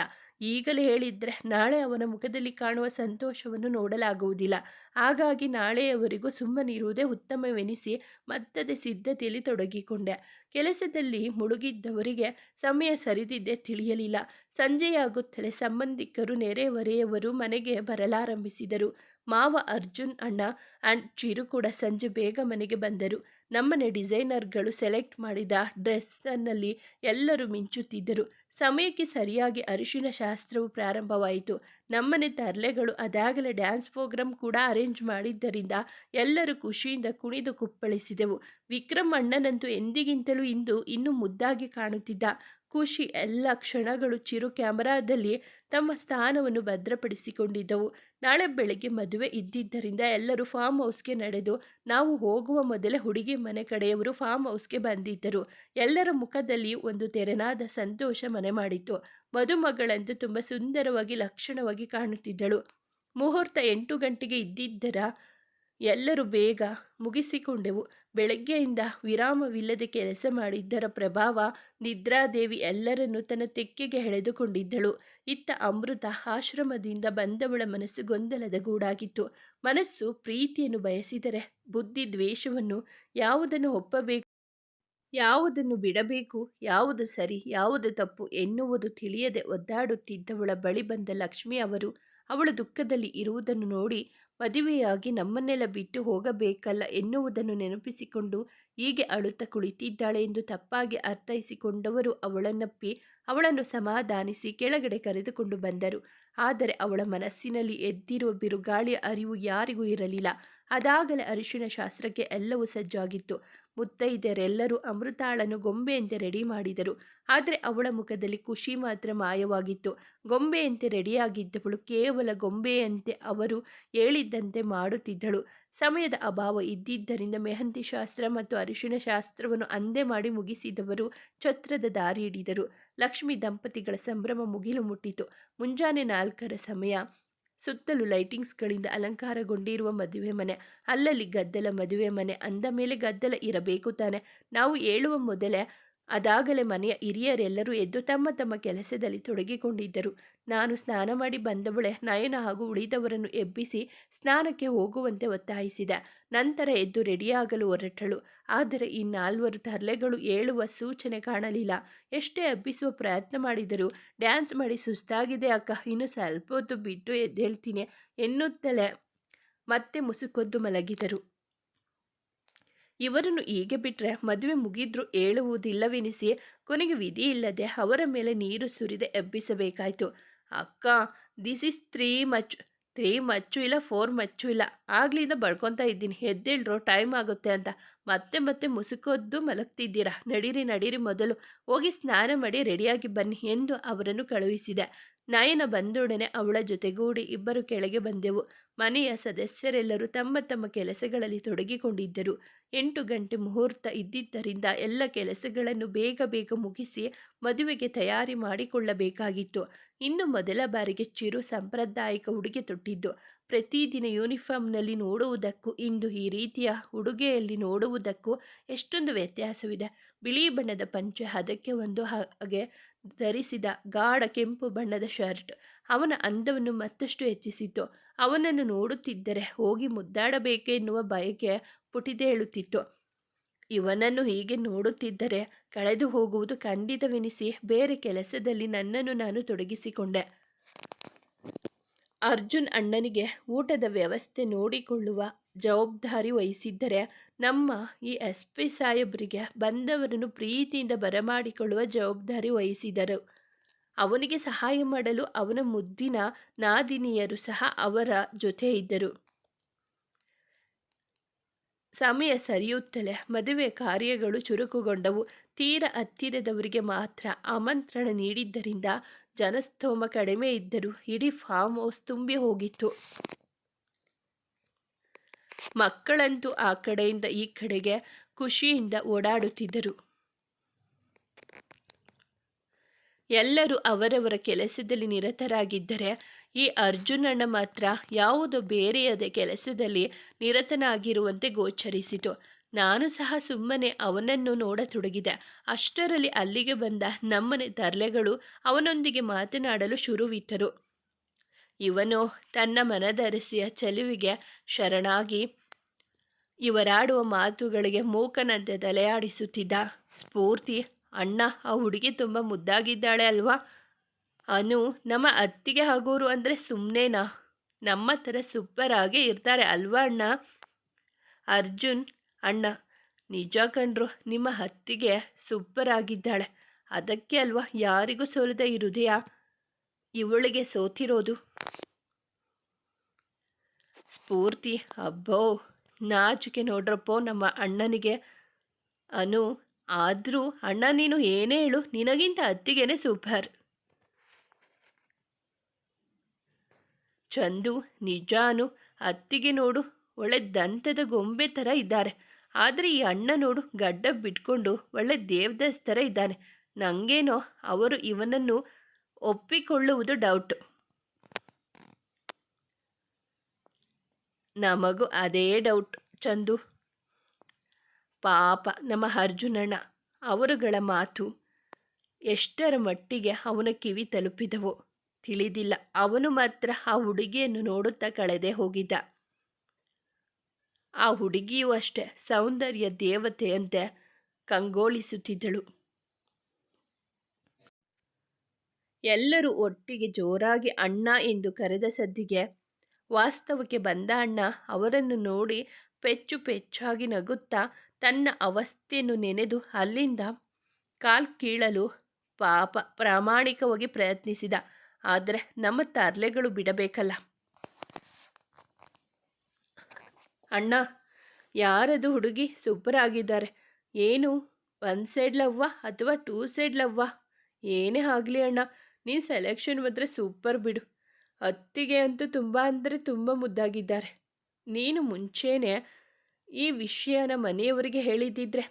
ಈಗಲೇ ಹೇಳಿದ್ರೆ ನಾಳೆ ಅವನ ಮುಖದಲ್ಲಿ ಕಾಣುವ ಸಂತೋಷವನ್ನು ನೋಡಲಾಗುವುದಿಲ್ಲ. ಹಾಗಾಗಿ ನಾಳೆಯವರೆಗೂ ಸುಮ್ಮನಿರುವುದೇ ಉತ್ತಮವೆನಿಸಿ ಮತ್ತದೇ ಸಿದ್ಧತೆಯಲ್ಲಿ ತೊಡಗಿಕೊಂಡೆ. ಕೆಲಸದಲ್ಲಿ ಮುಳುಗಿದ್ದವರಿಗೆ ಸಮಯ ಸರಿದಿದ್ದೇ ತಿಳಿಯಲಿಲ್ಲ. ಸಂಜೆಯಾಗುತ್ತಲೇ ಸಂಬಂಧಿಕರು, ನೆರೆಹೊರೆಯವರು ಮನೆಗೆ ಬರಲಾರಂಭಿಸಿದರು. ಮಾವ, ಅರ್ಜುನ್ ಅಣ್ಣ ಆ್ಯಂಡ್ ಚಿರು ಕೂಡ ಸಂಜೆ ಬೇಗ ಮನೆಗೆ ಬಂದರು. ನಮ್ಮನೆ ಡಿಸೈನರ್ಗಳು ಸೆಲೆಕ್ಟ್ ಮಾಡಿದ ಡ್ರೆಸ್ನಲ್ಲಿ ಎಲ್ಲರೂ ಮಿಂಚುತ್ತಿದ್ದರು. ಸಮಯಕ್ಕೆ ಸರಿಯಾಗಿ ಅರಿಶಿನ ಶಾಸ್ತ್ರವು ಪ್ರಾರಂಭವಾಯಿತು. ನಮ್ಮನೆ ತರ್ಲೆಗಳು ಅದಾಗಲೇ ಡ್ಯಾನ್ಸ್ ಪ್ರೋಗ್ರಾಂ ಕೂಡ ಅರೇಂಜ್ ಮಾಡಿದ್ದರಿಂದ ಎಲ್ಲರೂ ಖುಷಿಯಿಂದ ಕುಣಿದು ಕುಪ್ಪಳಿಸಿದೆವು. ವಿಕ್ರಮ್ ಅಣ್ಣನಂತೂ ಎಂದಿಗಿಂತಲೂ ಇಂದು ಇನ್ನೂ ಮುದ್ದಾಗಿ ಕಾಣುತ್ತಿದ್ದ. ಖುಷಿ ಎಲ್ಲ ಕ್ಷಣಗಳು ಚಿರು ಕ್ಯಾಮರಾದಲ್ಲಿ ತಮ್ಮ ಸ್ಥಾನವನ್ನು ಭದ್ರಪಡಿಸಿಕೊಂಡಿದ್ದವು. ನಾಳೆ ಬೆಳಗ್ಗೆ ಮದುವೆ ಇದ್ದಿದ್ದರಿಂದ ಎಲ್ಲರೂ ಫಾರ್ಮ್ ಹೌಸ್ಗೆ ನಡೆದು ನಾವು ಹೋಗುವ ಮೊದಲೇ ಹುಡುಗಿ ಮನೆ ಕಡೆಯವರು ಫಾರ್ಮ್ ಹೌಸ್ಗೆ ಬಂದಿದ್ದರು. ಎಲ್ಲರ ಮುಖದಲ್ಲಿಯೂ ಒಂದು ತೆರೆನಾದ ಸಂತೋಷ ಮನೆ ಮಾಡಿತ್ತು. ಮದುಮಗಳಂತೂ ತುಂಬ ಸುಂದರವಾಗಿ ಲಕ್ಷಣವಾಗಿ ಕಾಣುತ್ತಿದ್ದಳು. ಮುಹೂರ್ತ 8 ಗಂಟೆಗೆ ಇದ್ದಿದ್ದರ ಎಲ್ಲರೂ ಬೇಗ ಮುಗಿಸಿಕೊಂಡೆವು. ಬೆಳಗ್ಗೆಯಿಂದ ವಿರಾಮವಿಲ್ಲದೆ ಕೆಲಸ ಮಾಡಿದ್ದರ ಪ್ರಭಾವ ನಿದ್ರಾದೇವಿ ಎಲ್ಲರನ್ನೂ ತನ್ನ ತೆಕ್ಕೆಗೆ ಎಳೆದುಕೊಂಡಿದ್ದಳು. ಇತ್ತ ಅಮೃತ ಆಶ್ರಮದಿಂದ ಬಂದವಳ ಮನಸ್ಸು ಗೊಂದಲದ ಗೂಡಾಗಿತ್ತು. ಮನಸ್ಸು ಪ್ರೀತಿಯನ್ನು ಬಯಸಿದರೆ ಬುದ್ಧಿ ದ್ವೇಷವನ್ನು, ಯಾವುದನ್ನು ಒಪ್ಪಬೇಕು, ಯಾವುದನ್ನು ಬಿಡಬೇಕು, ಯಾವುದು ಸರಿ ಯಾವುದು ತಪ್ಪು ಎನ್ನುವುದು ತಿಳಿಯದೆ ಒದ್ದಾಡುತ್ತಿದ್ದವಳ ಬಳಿ ಬಂದ ಲಕ್ಷ್ಮಿ ಅವರು ಅವಳ ದುಃಖದಲ್ಲಿ ಇರುವುದನ್ನು ನೋಡಿ ಮದುವೆಯಾಗಿ ನಮ್ಮನ್ನೆಲ್ಲ ಬಿಟ್ಟು ಹೋಗಬೇಕಲ್ಲ ಎನ್ನುವುದನ್ನು ನೆನಪಿಸಿಕೊಂಡು ಹೀಗೆ ಅಳುತ್ತಾ ಕುಳಿತಿದ್ದಾಳೆ ಎಂದು ತಪ್ಪಾಗಿ ಅರ್ಥೈಸಿಕೊಂಡವರು ಅವಳನ್ನಪ್ಪಿ ಅವಳನ್ನು ಸಮಾಧಾನಿಸಿ ಕೆಳಗಡೆ ಕರೆದುಕೊಂಡು ಬಂದರು. ಆದರೆ ಅವಳ ಮನಸ್ಸಿನಲ್ಲಿ ಎದ್ದಿರುವ ಬಿರುಗಾಳಿಯ ಅರಿವು ಯಾರಿಗೂ ಇರಲಿಲ್ಲ. ಅದಾಗಲೇ ಅರಿಶಿನ ಶಾಸ್ತ್ರಕ್ಕೆ ಎಲ್ಲವೂ ಸಜ್ಜಾಗಿತ್ತು. ಮುತ್ತೈದೆಯರೆಲ್ಲರೂ ಅಮೃತಾಳನ್ನು ಗೊಂಬೆಯಂತೆ ರೆಡಿ ಮಾಡಿದರು. ಆದರೆ ಅವಳ ಮುಖದಲ್ಲಿ ಖುಷಿ ಮಾತ್ರ ಮಾಯವಾಗಿತ್ತು. ಗೊಂಬೆಯಂತೆ ರೆಡಿಯಾಗಿದ್ದವಳು ಕೇವಲ ಗೊಂಬೆಯಂತೆ ಅವರು ಹೇಳಿದ್ದಂತೆ ಮಾಡುತ್ತಿದ್ದಳು. ಸಮಯದ ಅಭಾವ ಇದ್ದಿದ್ದರಿಂದ ಮೆಹಂದಿ ಶಾಸ್ತ್ರ ಮತ್ತು ಅರಿಶಿನ ಶಾಸ್ತ್ರವನ್ನು ಅಂದೇ ಮಾಡಿ ಮುಗಿಸಿದವರು ಛತ್ರದ ದಾರಿ ಹಿಡಿದರು. ಲಕ್ಷ್ಮಿ ದಂಪತಿಗಳ ಸಂಭ್ರಮ ಮುಗಿಲು ಮುಟ್ಟಿತು. ಮುಂಜಾನೆ 4ರ ಸಮಯ. ಸುತ್ತಲೂ ಲೈಟಿಂಗ್ಸ್ಗಳಿಂದ ಅಲಂಕಾರಗೊಂಡಿರುವ ಮದುವೆ ಮನೆ. ಅಲ್ಲಲ್ಲಿ ಗದ್ದಲ. ಮದುವೆ ಮನೆ ಅಂದ ಮೇಲೆ ಗದ್ದಲ ಇರಬೇಕು ತಾನೆ. ನಾವು ಹೇಳುವ ಮೊದಲೇ ಅದಾಗಲೇ ಮನೆಯ ಹಿರಿಯರೆಲ್ಲರೂ ಎದ್ದು ತಮ್ಮ ತಮ್ಮ ಕೆಲಸದಲ್ಲಿ ತೊಡಗಿಕೊಂಡಿದ್ದರು. ನಾನು ಸ್ನಾನ ಮಾಡಿ ಬಂದವಳೆ ನಯನ ಹಾಗೂ ಉಳಿದವರನ್ನು ಎಬ್ಬಿಸಿ ಸ್ನಾನಕ್ಕೆ ಹೋಗುವಂತೆ ಒತ್ತಾಯಿಸಿದೆ. ನಂತರ ಎದ್ದು ರೆಡಿಯಾಗಲು ಹೊರಟಳು. ಆದರೆ ಈ 4 ತರ್ಲೆಗಳು ಏಳುವ ಸೂಚನೆ ಕಾಣಲಿಲ್ಲ. ಎಷ್ಟೇ ಎಬ್ಬಿಸುವ ಪ್ರಯತ್ನ ಮಾಡಿದರೂ ಡ್ಯಾನ್ಸ್ ಮಾಡಿ ಸುಸ್ತಾಗಿದೆ ಅಕ್ಕ, ಇನ್ನು ಸ್ವಲ್ಪ ಹೊತ್ತು ಬಿಟ್ಟು ಎದ್ದೇಳ್ತೀನಿ ಎನ್ನುತ್ತಲೇ ಮತ್ತೆ ಮುಸುಕೊದ್ದು ಮಲಗಿದರು. ಇವರನ್ನು ಹೀಗೆ ಬಿಟ್ಟರೆ ಮದುವೆ ಮುಗಿದ್ರೂ ಹೇಳುವುದಿಲ್ಲವೆನಿಸಿ ಕೊನೆಗೆ ವಿಧಿ ಇಲ್ಲದೆ ಅವರ ಮೇಲೆ ನೀರು ಸುರಿದೆ ಎಬ್ಬಿಸಬೇಕಾಯಿತು. ಅಕ್ಕ, ದಿಸ್ ಇಸ್ 3 ಮಚ್. 3 ಮಚ್ಚು ಇಲ್ಲ, 4 ಮಚ್ಚು ಇಲ್ಲ. ಆಗ್ಲಿಂದ ಬಡ್ಕೊತಾ ಇದ್ದೀನಿ, ಎದ್ದೇಳ್ರೋ, ಟೈಮ್ ಆಗುತ್ತೆ ಅಂತ ಮತ್ತೆ ಮತ್ತೆ ಮುಸುಕೊದ್ದು ಮಲಗ್ತಿದ್ದೀರಾ. ನಡೀರಿ ನಡೀರಿ, ಮೊದಲು ಹೋಗಿ ಸ್ನಾನ ಮಾಡಿ ರೆಡಿಯಾಗಿ ಬನ್ನಿ ಎಂದು ಅವರನ್ನು ಕಳುಹಿಸಿದೆ. ನಯನ ಬಂದೊಡನೆ ಅವಳ ಜೊತೆಗೂಡಿ ಇಬ್ಬರು ಕೆಳಗೆ ಬಂದೆವು. ಮನೆಯ ಸದಸ್ಯರೆಲ್ಲರೂ ತಮ್ಮ ತಮ್ಮ ಕೆಲಸಗಳಲ್ಲಿ ತೊಡಗಿಕೊಂಡಿದ್ದರು. 8 ಗಂಟೆ ಮುಹೂರ್ತ ಇದ್ದಿದ್ದರಿಂದ ಎಲ್ಲ ಕೆಲಸಗಳನ್ನು ಬೇಗ ಬೇಗ ಮುಗಿಸಿ ಮದುವೆಗೆ ತಯಾರಿ ಮಾಡಿಕೊಳ್ಳಬೇಕಾಗಿತ್ತು. ಇನ್ನು ಮೊದಲ ಬಾರಿಗೆ ಚಿರು ಸಾಂಪ್ರದಾಯಿಕ ಉಡುಗೆ ತೊಟ್ಟಿದ್ದು. ಪ್ರತಿದಿನ ಯೂನಿಫಾರ್ಮ್ನಲ್ಲಿ ನೋಡುವುದಕ್ಕೂ ಇಂದು ಈ ರೀತಿಯ ಉಡುಗೆಯಲ್ಲಿ ನೋಡುವುದಕ್ಕೂ ಎಷ್ಟೊಂದು ವ್ಯತ್ಯಾಸವಿದೆ. ಬಿಳಿ ಬಣ್ಣದ ಪಂಚೆ, ಅದಕ್ಕೆ ಒಂದು ಹಾಗೆ ಧರಿಸಿದ ಗಾಢ ಕೆಂಪು ಬಣ್ಣದ ಶರ್ಟ್ ಅವನ ಅಂದವನ್ನು ಮತ್ತಷ್ಟು ಹೆಚ್ಚಿಸಿತ್ತು. ಅವನನ್ನು ನೋಡುತ್ತಿದ್ದರೆ ಹೋಗಿ ಮುದ್ದಾಡಬೇಕೆನ್ನುವ ಬಯಕೆ ಪುಟಿದೇಳುತ್ತಿತ್ತು. ಇವನನ್ನು ಹೀಗೆ ನೋಡುತ್ತಿದ್ದರೆ ಕಳೆದು ಹೋಗುವುದು ಖಂಡಿತವೆನಿಸಿ ಬೇರೆ ಕೆಲಸದಲ್ಲಿ ನನ್ನನ್ನು ನಾನು ತೊಡಗಿಸಿಕೊಂಡೆ. ಅರ್ಜುನ್ ಅಣ್ಣನಿಗೆ ಊಟದ ವ್ಯವಸ್ಥೆ ನೋಡಿಕೊಳ್ಳುವ ಜವಾಬ್ದಾರಿ ವಹಿಸಿದ್ದರೆ ನಮ್ಮ ಈ SP ಸಾಹೇಬರಿಗೆ ಬಂದವರನ್ನು ಪ್ರೀತಿಯಿಂದ ಬರಮಾಡಿಕೊಳ್ಳುವ ಜವಾಬ್ದಾರಿ ವಹಿಸಿದರು. ಅವನಿಗೆ ಸಹಾಯ ಮಾಡಲು ಅವನ ಮುದ್ದಿನ ನಾದಿನಿಯರು ಸಹ ಅವರ ಜೊತೆ ಇದ್ದರು. ಸಮಯ ಸರಿಯುತ್ತಲೇ ಮದುವೆ ಕಾರ್ಯಗಳು ಚುರುಕುಗೊಂಡವು. ತೀರ ಹತ್ತಿರದವರಿಗೆ ಮಾತ್ರ ಆಮಂತ್ರಣ ನೀಡಿದ್ದರಿಂದ ಜನಸ್ತೋಮ ಕಡಿಮೆ ಇದ್ದರೂ ಇಡೀ ಫಾರ್ಮ್ ಹೌಸ್ ತುಂಬಿ ಹೋಗಿತ್ತು. ಮಕ್ಕಳಂತೂ ಆ ಕಡೆಯಿಂದ ಈ ಕಡೆಗೆ ಖುಷಿಯಿಂದ ಓಡಾಡುತ್ತಿದ್ದರು. ಎಲ್ಲರೂ ಅವರವರ ಕೆಲಸದಲ್ಲಿ ನಿರತರಾಗಿದ್ದರೆ ಈ ಅರ್ಜುನಣ್ಣ ಮಾತ್ರ ಯಾವುದೋ ಬೇರೆಯದೇ ಕೆಲಸದಲ್ಲಿ ನಿರತನಾಗಿರುವಂತೆ ಗೋಚರಿಸಿತು. ನಾನು ಸಹ ಸುಮ್ಮನೆ ಅವನನ್ನು ನೋಡತೊಡಗಿದೆ. ಅಷ್ಟರಲ್ಲಿ ಅಲ್ಲಿಗೆ ಬಂದ ನಮ್ಮನೆ ತರ್ಲೆಗಳು ಅವನೊಂದಿಗೆ ಮಾತನಾಡಲು ಶುರುವಿಟ್ಟರು. ಇವನು ತನ್ನ ಮನದರಸಿಯ ಚೆಲುವಿಗೆ ಶರಣಾಗಿ ಇವರಾಡುವ ಮಾತುಗಳಿಗೆ ಮೂಕನಂತೆ ತಲೆಯಾಡಿಸುತ್ತಿದ್ದ. ಸ್ಫೂರ್ತಿ, ಅಣ್ಣ, ಆ ಹುಡುಗಿ ತುಂಬ ಮುದ್ದಾಗಿದ್ದಾಳೆ ಅಲ್ವಾ? ಅನು ನಮ್ಮ ಅತ್ತಿಗೆ ಆಗೋರು ಅಂದರೆ ಸುಮ್ಮನೆನಾ? ನಮ್ಮ ಥರ ಸೂಪರ್ ಆಗೇ ಇರ್ತಾರೆ ಅಲ್ವಾ ಅಣ್ಣ? ಅರ್ಜುನ್, ಅಣ್ಣ, ನಿಜ ಕಣ್ರು, ನಿಮ್ಮ ಅತ್ತಿಗೆ ಸೂಪರ್ ಆಗಿದ್ದಾಳೆ. ಅದಕ್ಕೆ ಅಲ್ವಾ ಯಾರಿಗೂ ಸೋಲದ ಈ ಹೃದಯ ಇವಳಿಗೆ ಸೋತಿರೋದು. ಸ್ಫೂರ್ತಿ, ಅಬ್ಬೋ ನಾಚಿಕೆ ನೋಡ್ರಪ್ಪೋ ನಮ್ಮ ಅಣ್ಣನಿಗೆ. ಅನು, ಆದರೂ ಅಣ್ಣ ನೀನು ಏನೇ ಹೇಳು, ನಿನಗಿಂತ ಅತ್ತಿಗೆನೆ ಸೂಪರ್. ಚಂದು, ನಿಜ ಅನು, ಅತ್ತಿಗೆ ನೋಡು ಒಳ್ಳೆ ದಂತದ ಗೊಂಬೆ ಥರ ಇದ್ದಾರೆ. ಆದರೆ ಈ ಅಣ್ಣ ನೋಡು ಗಡ್ಡ ಬಿಟ್ಕೊಂಡು ಒಳ್ಳೆ ದೇವದಾಸ್ ಥರ ಇದ್ದಾನೆ. ನನಗೇನೋ ಅವರು ಇವನನ್ನು ಒಪ್ಪಿಕೊಳ್ಳುವುದು ಡೌಟು. ನಮಗೂ ಅದೇ ಡೌಟ್ ಚಂದು. ಪಾಪ ನಮ್ಮ ಅರ್ಜುನಣ್ಣ, ಅವರುಗಳ ಮಾತು ಎಷ್ಟರ ಮಟ್ಟಿಗೆ ಅವನ ಕಿವಿ ತಲುಪಿದವೋ ತಿಳಿದಿಲ್ಲ. ಅವನು ಮಾತ್ರ ಆ ಹುಡುಗಿಯನ್ನು ನೋಡುತ್ತಾ ಕಳೆದೇ ಹೋಗಿದ್ದ. ಆ ಹುಡುಗಿಯೂ ಅಷ್ಟೇ ಸೌಂದರ್ಯ ದೇವತೆಯಂತೆ ಕಂಗೊಳಿಸುತ್ತಿದ್ದಳು. ಎಲ್ಲರೂ ಒಟ್ಟಿಗೆ ಜೋರಾಗಿ ಅಣ್ಣ ಎಂದು ಕರೆದ ಸದ್ದಿಗೆ ವಾಸ್ತವಕ್ಕೆ ಬಂದ ಅಣ್ಣ ಅವರನ್ನು ನೋಡಿ ಪೆಚ್ಚು ಪೆಚ್ಚಾಗಿ ನಗುತ್ತಾ ತನ್ನ ಅವಸ್ಥೆಯನ್ನು ನೆನೆದು ಅಲ್ಲಿಂದ ಕಾಲ್ ಕೀಳಲು ಪಾಪ ಪ್ರಾಮಾಣಿಕವಾಗಿ ಪ್ರಯತ್ನಿಸಿದ. ಆದರೆ ನಮ್ಮ ತರ್ಲೆಗಳು ಬಿಡಬೇಕಲ್ಲ. ಅಣ್ಣ, ಯಾರದು ಹುಡುಗಿ ಸೂಪರ್ ಆಗಿದ್ದಾರೆ. ಏನು 1 ಸೈಡ್ ಲವ್ವಾ ಅಥವಾ 2 ಸೈಡ್ ಲವ್ವಾ? ಏನೇ ಆಗಲಿ ಅಣ್ಣ, ನೀನು ಸೆಲೆಕ್ಷನ್ ಮಾತ್ರ ಸೂಪರ್ ಬಿಡು. ಅತ್ತಿಗೆ ಅಂತೂ ತುಂಬ ಅಂದರೆ ತುಂಬ ಮುದ್ದಾಗಿದ್ದಾರೆ. ನೀನು ಮುಂಚೆನೇ ಈ ವಿಷಯನ ಮನೆಯವರಿಗೆ ಹೇಳಿದ್ದಿದ್ರೆ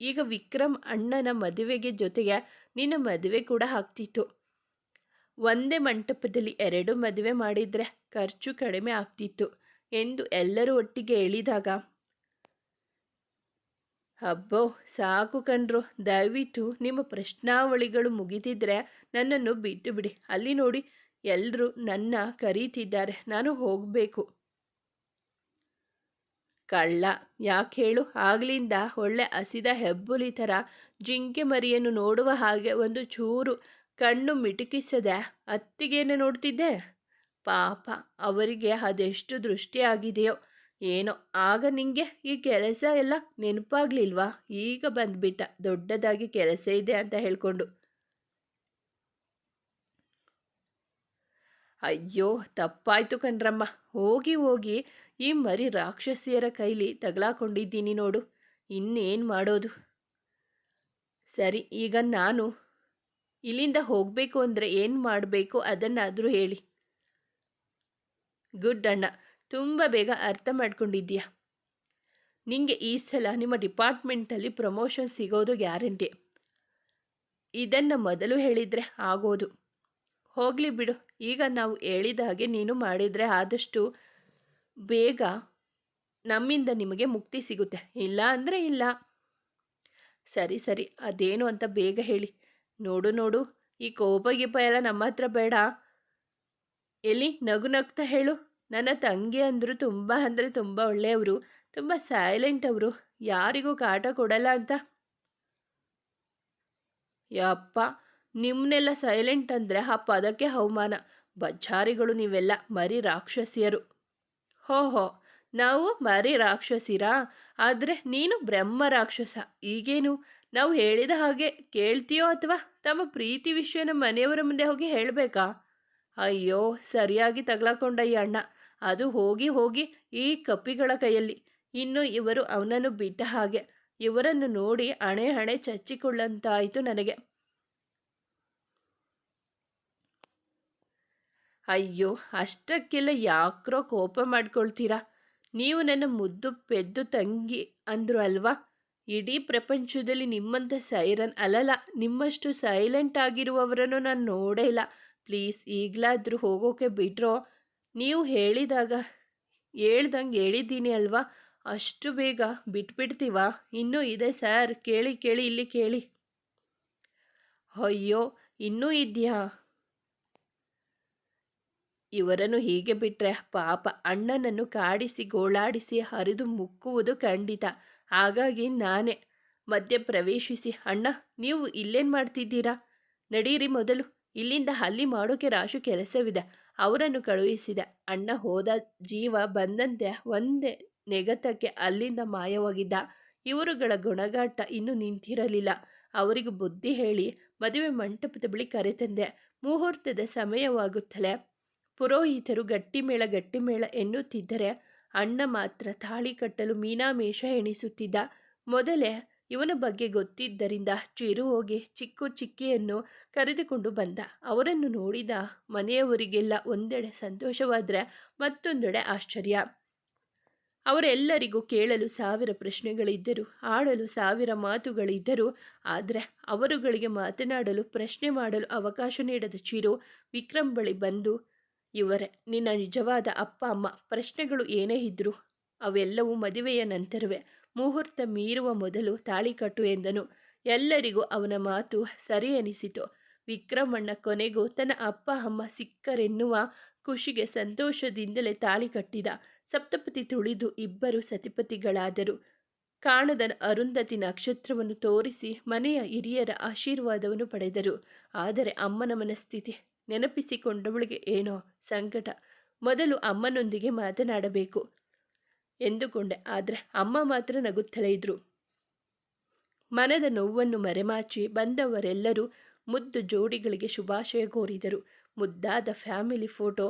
ಈಗ ವಿಕ್ರಮ್ ಅಣ್ಣನ ಮದುವೆಗೆ ಜೊತೆಗೆ ನಿನ್ನ ಮದುವೆ ಕೂಡ ಆಗ್ತಿತ್ತು. ಒಂದೇ ಮಂಟಪದಲ್ಲಿ 2 ಮದುವೆ ಮಾಡಿದರೆ ಖರ್ಚು ಕಡಿಮೆ ಆಗ್ತಿತ್ತು ಎಂದು ಎಲ್ಲರೂ ಒಟ್ಟಿಗೆ ಹೇಳಿದಾಗ, ಅಬ್ಬೋ ಸಾಕು ಕಣ್ರು, ದಯವಿಟ್ಟು ನಿಮ್ಮ ಪ್ರಶ್ನಾವಳಿಗಳು ಮುಗಿದಿದ್ರೆ ನನ್ನನ್ನು ಬಿಟ್ಟು ಬಿಡಿ. ಅಲ್ಲಿ ನೋಡಿ ಎಲ್ಲರೂ ನನ್ನ ಕರೀತಿದ್ದಾರೆ, ನಾನು ಹೋಗಬೇಕು. ಕಳ್ಳ, ಯಾಕೆ ಹೇಳು? ಆಗ್ಲಿಂದ ಒಳ್ಳೆ ಹಸಿದ ಹೆಬ್ಬುಲಿ ಥರ ಜಿಂಕೆ ಮರಿಯನ್ನು ನೋಡುವ ಹಾಗೆ ಒಂದು ಚೂರು ಕಣ್ಣು ಮಿಟುಕಿಸದೆ ಅತ್ತಿಗೆಯನ್ನು ನೋಡ್ತಿದ್ದೆ. ಪಾಪ ಅವರಿಗೆ ಅದೆಷ್ಟು ದೃಷ್ಟಿಯಾಗಿದೆಯೋ ಏನೋ. ಆಗ ನಿಂಗೆ ಈ ಕೆಲಸ ಎಲ್ಲ ನೆನಪಾಗ್ಲಿಲ್ವಾ? ಈಗ ಬಂದ್ಬಿಟ್ಟ ದೊಡ್ಡದಾಗಿ ಕೆಲಸ ಇದೆ ಅಂತ ಹೇಳ್ಕೊಂಡು. ಅಯ್ಯೋ ತಪ್ಪಾಯ್ತು ಕಣ್ರಮ್ಮ, ಹೋಗಿ ಹೋಗಿ ಈ ಮರಿ ರಾಕ್ಷಸಿಯರ ಕೈಲಿ ತಗಲಾಕೊಂಡಿದ್ದೀನಿ ನೋಡು. ಇನ್ನೇನು ಮಾಡೋದು? ಸರಿ, ಈಗ ನಾನು ಇಲ್ಲಿಂದ ಹೋಗಬೇಕು ಅಂದರೆ ಏನು ಮಾಡಬೇಕು ಅದನ್ನಾದರೂ ಹೇಳಿ. ಗುಡ್ ಅಣ್ಣ, ತುಂಬ ಬೇಗ ಅರ್ಥ ಮಾಡ್ಕೊಂಡಿದ್ದೀಯಾ. ನಿಂಗೆ ಈ ಸಲ ನಿಮ್ಮ ಡಿಪಾರ್ಟ್ಮೆಂಟಲ್ಲಿ ಪ್ರಮೋಷನ್ ಸಿಗೋದು ಗ್ಯಾರಂಟಿ. ಇದನ್ನು ಮೊದಲು ಹೇಳಿದರೆ ಆಗೋದು. ಹೋಗಲಿ ಬಿಡು, ಈಗ ನಾವು ಹೇಳಿದ ಹಾಗೆ ನೀನು ಮಾಡಿದರೆ ಆದಷ್ಟು ಬೇಗ ನಮ್ಮಿಂದ ನಿಮಗೆ ಮುಕ್ತಿ ಸಿಗುತ್ತೆ. ಇಲ್ಲ ಅಂದರೆ ಇಲ್ಲ. ಸರಿ ಸರಿ, ಅದೇನು ಅಂತ ಬೇಗ ಹೇಳಿ. ನೋಡು ಈ ಕೋಪ ಗೀಪ ಎಲ್ಲ ನಮ್ಮ ಹತ್ರ ಬೇಡ. ಎಲ್ಲಿ ನಗು ನಗ್ತಾ ಹೇಳು. ನನ್ನ ತಂಗಿ ಅಂದರು ತುಂಬ ಅಂದರೆ ತುಂಬ ಒಳ್ಳೆಯವರು, ತುಂಬ ಸೈಲೆಂಟ್ ಅವರು, ಯಾರಿಗೂ ಕಾಟ ಕೊಡಲ್ಲ ಅಂತ. ಯಪ್ಪ, ನಿಮ್ಮನ್ನೆಲ್ಲ ಸೈಲೆಂಟ್ ಅಂದರೆ ಆ ಪದಕ್ಕೆ ಅವಮಾನ. ಬಜ್ಜಾರಿಗಳು ನೀವೆಲ್ಲ, ಮರಿ ರಾಕ್ಷಸಿಯರು. ಹೋ, ನಾವು ಮರಿ ರಾಕ್ಷಸಿರಾ? ಆದರೆ ನೀನು ಬ್ರಹ್ಮ ರಾಕ್ಷಸ. ಈಗೇನು ನಾವು ಹೇಳಿದ ಹಾಗೆ ಕೇಳ್ತೀಯೋ ಅಥವಾ ತಮ್ಮ ಪ್ರೀತಿ ವಿಷಯನ ಮನೆಯವರ ಮುಂದೆ ಹೋಗಿ ಹೇಳಬೇಕಾ? ಅಯ್ಯೋ, ಸರಿಯಾಗಿ ತಗಲಾಕೊಂಡ ಈ ಅಣ್ಣ. ಅದು ಹೋಗಿ ಹೋಗಿ ಈ ಕಪ್ಪಿಗಳ ಕೈಯಲ್ಲಿ. ಇನ್ನು ಇವರು ಅವನನ್ನು ಬಿಟ್ಟ ಹಾಗೆ. ಇವರನ್ನು ನೋಡಿ ಹಣೆ ಚಚ್ಚಿಕೊಳ್ಳಂತಾಯಿತು ನನಗೆ. ಅಯ್ಯೋ, ಅಷ್ಟಕ್ಕೆಲ್ಲ ಯಾಕ್ರೋ ಕೋಪ ಮಾಡ್ಕೊಳ್ತೀರಾ? ನೀವು ನನ್ನ ಮುದ್ದು ಪೆದ್ದು ತಂಗಿ ಅಂದರು ಅಲ್ವಾ? ಇಡೀ ಪ್ರಪಂಚದಲ್ಲಿ ನಿಮ್ಮಂಥ ಸೈರನ್ ಅಲ್ಲಲ್ಲ, ನಿಮ್ಮಷ್ಟು ಸೈಲೆಂಟ್ ಆಗಿರುವವರನ್ನು ನಾನು ನೋಡೇ ಇಲ್ಲ. ಪ್ಲೀಸ್ ಈಗಲಾದರೂ ಹೋಗೋಕೆ ಬಿಟ್ರೋ? ನೀವು ಹೇಳ್ದಂಗೆ ಹೇಳಿದ್ದೀನಿ ಅಲ್ವಾ? ಅಷ್ಟು ಬೇಗ ಬಿಟ್ಬಿಡ್ತೀವಾ? ಇನ್ನೂ ಇದೆ ಸರ್, ಕೇಳಿ ಇಲ್ಲಿ ಕೇಳಿ. ಅಯ್ಯೋ, ಇನ್ನೂ ಇದೆಯಾ? ಇವರನ್ನು ಹೀಗೆ ಬಿಟ್ಟರೆ ಪಾಪ ಅಣ್ಣನನ್ನು ಕಾಡಿಸಿ ಗೋಳಾಡಿಸಿ ಹರಿದು ಮುಕ್ಕುವುದು ಖಂಡಿತ. ಹಾಗಾಗಿ ನಾನೇ ಮಧ್ಯ ಪ್ರವೇಶಿಸಿ, ಅಣ್ಣ ನೀವು ಇಲ್ಲೇನು ಮಾಡ್ತಿದ್ದೀರಾ? ನಡೀರಿ ಮೊದಲು, ಇಲ್ಲಿಂದ ಅಲ್ಲಿ ಮಾಡೋಕೆ ರಾಶಿ ಕೆಲಸವಿದೆ. ಅವರನ್ನು ಕಳುಹಿಸಿದ. ಅಣ್ಣ ಹೋದ, ಜೀವ ಬಂದಂತೆ ಒಂದೇ ನೆಗತಕ್ಕೆ ಅಲ್ಲಿಂದ ಮಾಯವಾಗಿದ್ದ. ಇವರುಗಳ ಗುಣಗಾಟ ಇನ್ನೂ ನಿಂತಿರಲಿಲ್ಲ. ಅವರಿಗೆ ಬುದ್ಧಿ ಹೇಳಿ ಮದುವೆ ಮಂಟಪದ ಬಳಿ ಕರೆತಂದೆ. ಮುಹೂರ್ತದ ಸಮಯವಾಗುತ್ತಲೇ ಪುರೋಹಿತರು ಗಟ್ಟಿಮೇಳ ಎನ್ನುತ್ತಿದ್ದರೆ ಅಣ್ಣ ಮಾತ್ರ ತಾಳಿ ಕಟ್ಟಲು ಮೀನಾಮೇಷ ಎಣಿಸುತ್ತಿದ್ದ. ಮೊದಲೇ ಇವನ ಬಗ್ಗೆ ಗೊತ್ತಿದ್ದರಿಂದ ಚಿರು ಹೋಗಿ ಚಿಕ್ಕಿಯನ್ನು ಕರೆದುಕೊಂಡು ಬಂದ. ಅವರನ್ನು ನೋಡಿದ ಮನೆಯವರಿಗೆಲ್ಲ ಒಂದೆಡೆ ಸಂತೋಷವಾದರೆ ಮತ್ತೊಂದೆಡೆ ಆಶ್ಚರ್ಯ. ಅವರೆಲ್ಲರಿಗೂ ಕೇಳಲು 1000 ಪ್ರಶ್ನೆಗಳಿದ್ದರು, ಆಡಲು 1000 ಮಾತುಗಳಿದ್ದರು. ಆದರೆ ಅವರುಗಳಿಗೆ ಮಾತನಾಡಲು, ಪ್ರಶ್ನೆ ಮಾಡಲು ಅವಕಾಶ ನೀಡದ ಚಿರು ವಿಕ್ರಮ್ ಬಳಿ ಬಂದು, ಇವರೇ ನಿನ್ನ ನಿಜವಾದ ಅಪ್ಪ ಅಮ್ಮ. ಪ್ರಶ್ನೆಗಳು ಏನೇ ಇದ್ದರೂ ಅವೆಲ್ಲವೂ ಮದುವೆಯ ನಂತರವೇ. ಮುಹೂರ್ತ ಮೀರುವ ಮೊದಲು ತಾಳಿ ಕಟ್ಟು ಎಂದನು. ಎಲ್ಲರಿಗೂ ಅವನ ಮಾತು ಸರಿ ಎನಿಸಿತು. ವಿಕ್ರಮಣ್ಣ ಕೊನೆಗೂ ತನ್ನ ಅಪ್ಪ ಅಮ್ಮ ಸಿಕ್ಕರೆನ್ನುವ ಖುಷಿಗೆ ಸಂತೋಷದಿಂದಲೇ ತಾಳಿ ಕಟ್ಟಿದ. ಸಪ್ತಪದಿ ತುಳಿದು ಇಬ್ಬರು ಸತಿಪತಿಗಳಾದರು. ಕಾಣದ ಅರುಂಧತಿ ನಕ್ಷತ್ರವನ್ನು ತೋರಿಸಿ ಮನೆಯ ಹಿರಿಯರ ಆಶೀರ್ವಾದವನ್ನು ಪಡೆದರು. ಆದರೆ ಅಮ್ಮನ ಮನಸ್ಥಿತಿ ನೆನಪಿಸಿಕೊಂಡವಳಿಗೆ ಏನೋ ಸಂಕಟ. ಮೊದಲು ಅಮ್ಮನೊಂದಿಗೆ ಮಾತನಾಡಬೇಕು ಎಂದುಕೊಂಡೆ. ಆದರೆ ಅಮ್ಮ ಮಾತ್ರ ನಗುತ್ತಲೇ ಇದ್ರು. ಮನದ ನೋವನ್ನು ಮರೆಮಾಚಿ ಬಂದವರೆಲ್ಲರೂ ಮುದ್ದು ಜೋಡಿಗಳಿಗೆ ಶುಭಾಶಯ ಕೋರಿದರು. ಮುದ್ದಾದ ಫ್ಯಾಮಿಲಿ ಫೋಟೋ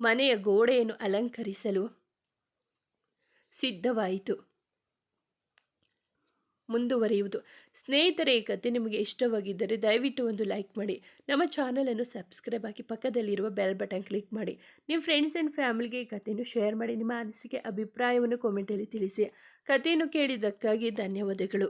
ಮನೆಯ ಗೋಡೆಯನ್ನು ಅಲಂಕರಿಸಲು ಸಿದ್ಧವಾಯಿತು. ಮುಂದುವರಿಯುವುದು. ಸ್ನೇಹಿತರೆ, ಈ ಕಥೆ ನಿಮಗೆ ಇಷ್ಟವಾಗಿದ್ದರೆ ದಯವಿಟ್ಟು ಒಂದು ಲೈಕ್ ಮಾಡಿ, ನಮ್ಮ ಚಾನಲನ್ನು ಸಬ್ಸ್ಕ್ರೈಬ್ ಆಗಿ ಪಕ್ಕದಲ್ಲಿರುವ ಬೆಲ್ ಬಟನ್ ಕ್ಲಿಕ್ ಮಾಡಿ. ನಿಮ್ಮ ಫ್ರೆಂಡ್ಸ್ ಆ್ಯಂಡ್ ಫ್ಯಾಮಿಲಿಗೆ ಈ ಕಥೆಯನ್ನು ಶೇರ್ ಮಾಡಿ. ನಿಮ್ಮ ಅನಿಸಿಕೆ ಅಭಿಪ್ರಾಯವನ್ನು ಕಾಮೆಂಟಲ್ಲಿ ತಿಳಿಸಿ. ಕಥೆಯನ್ನು ಕೇಳಿದ್ದಕ್ಕಾಗಿ ಧನ್ಯವಾದಗಳು.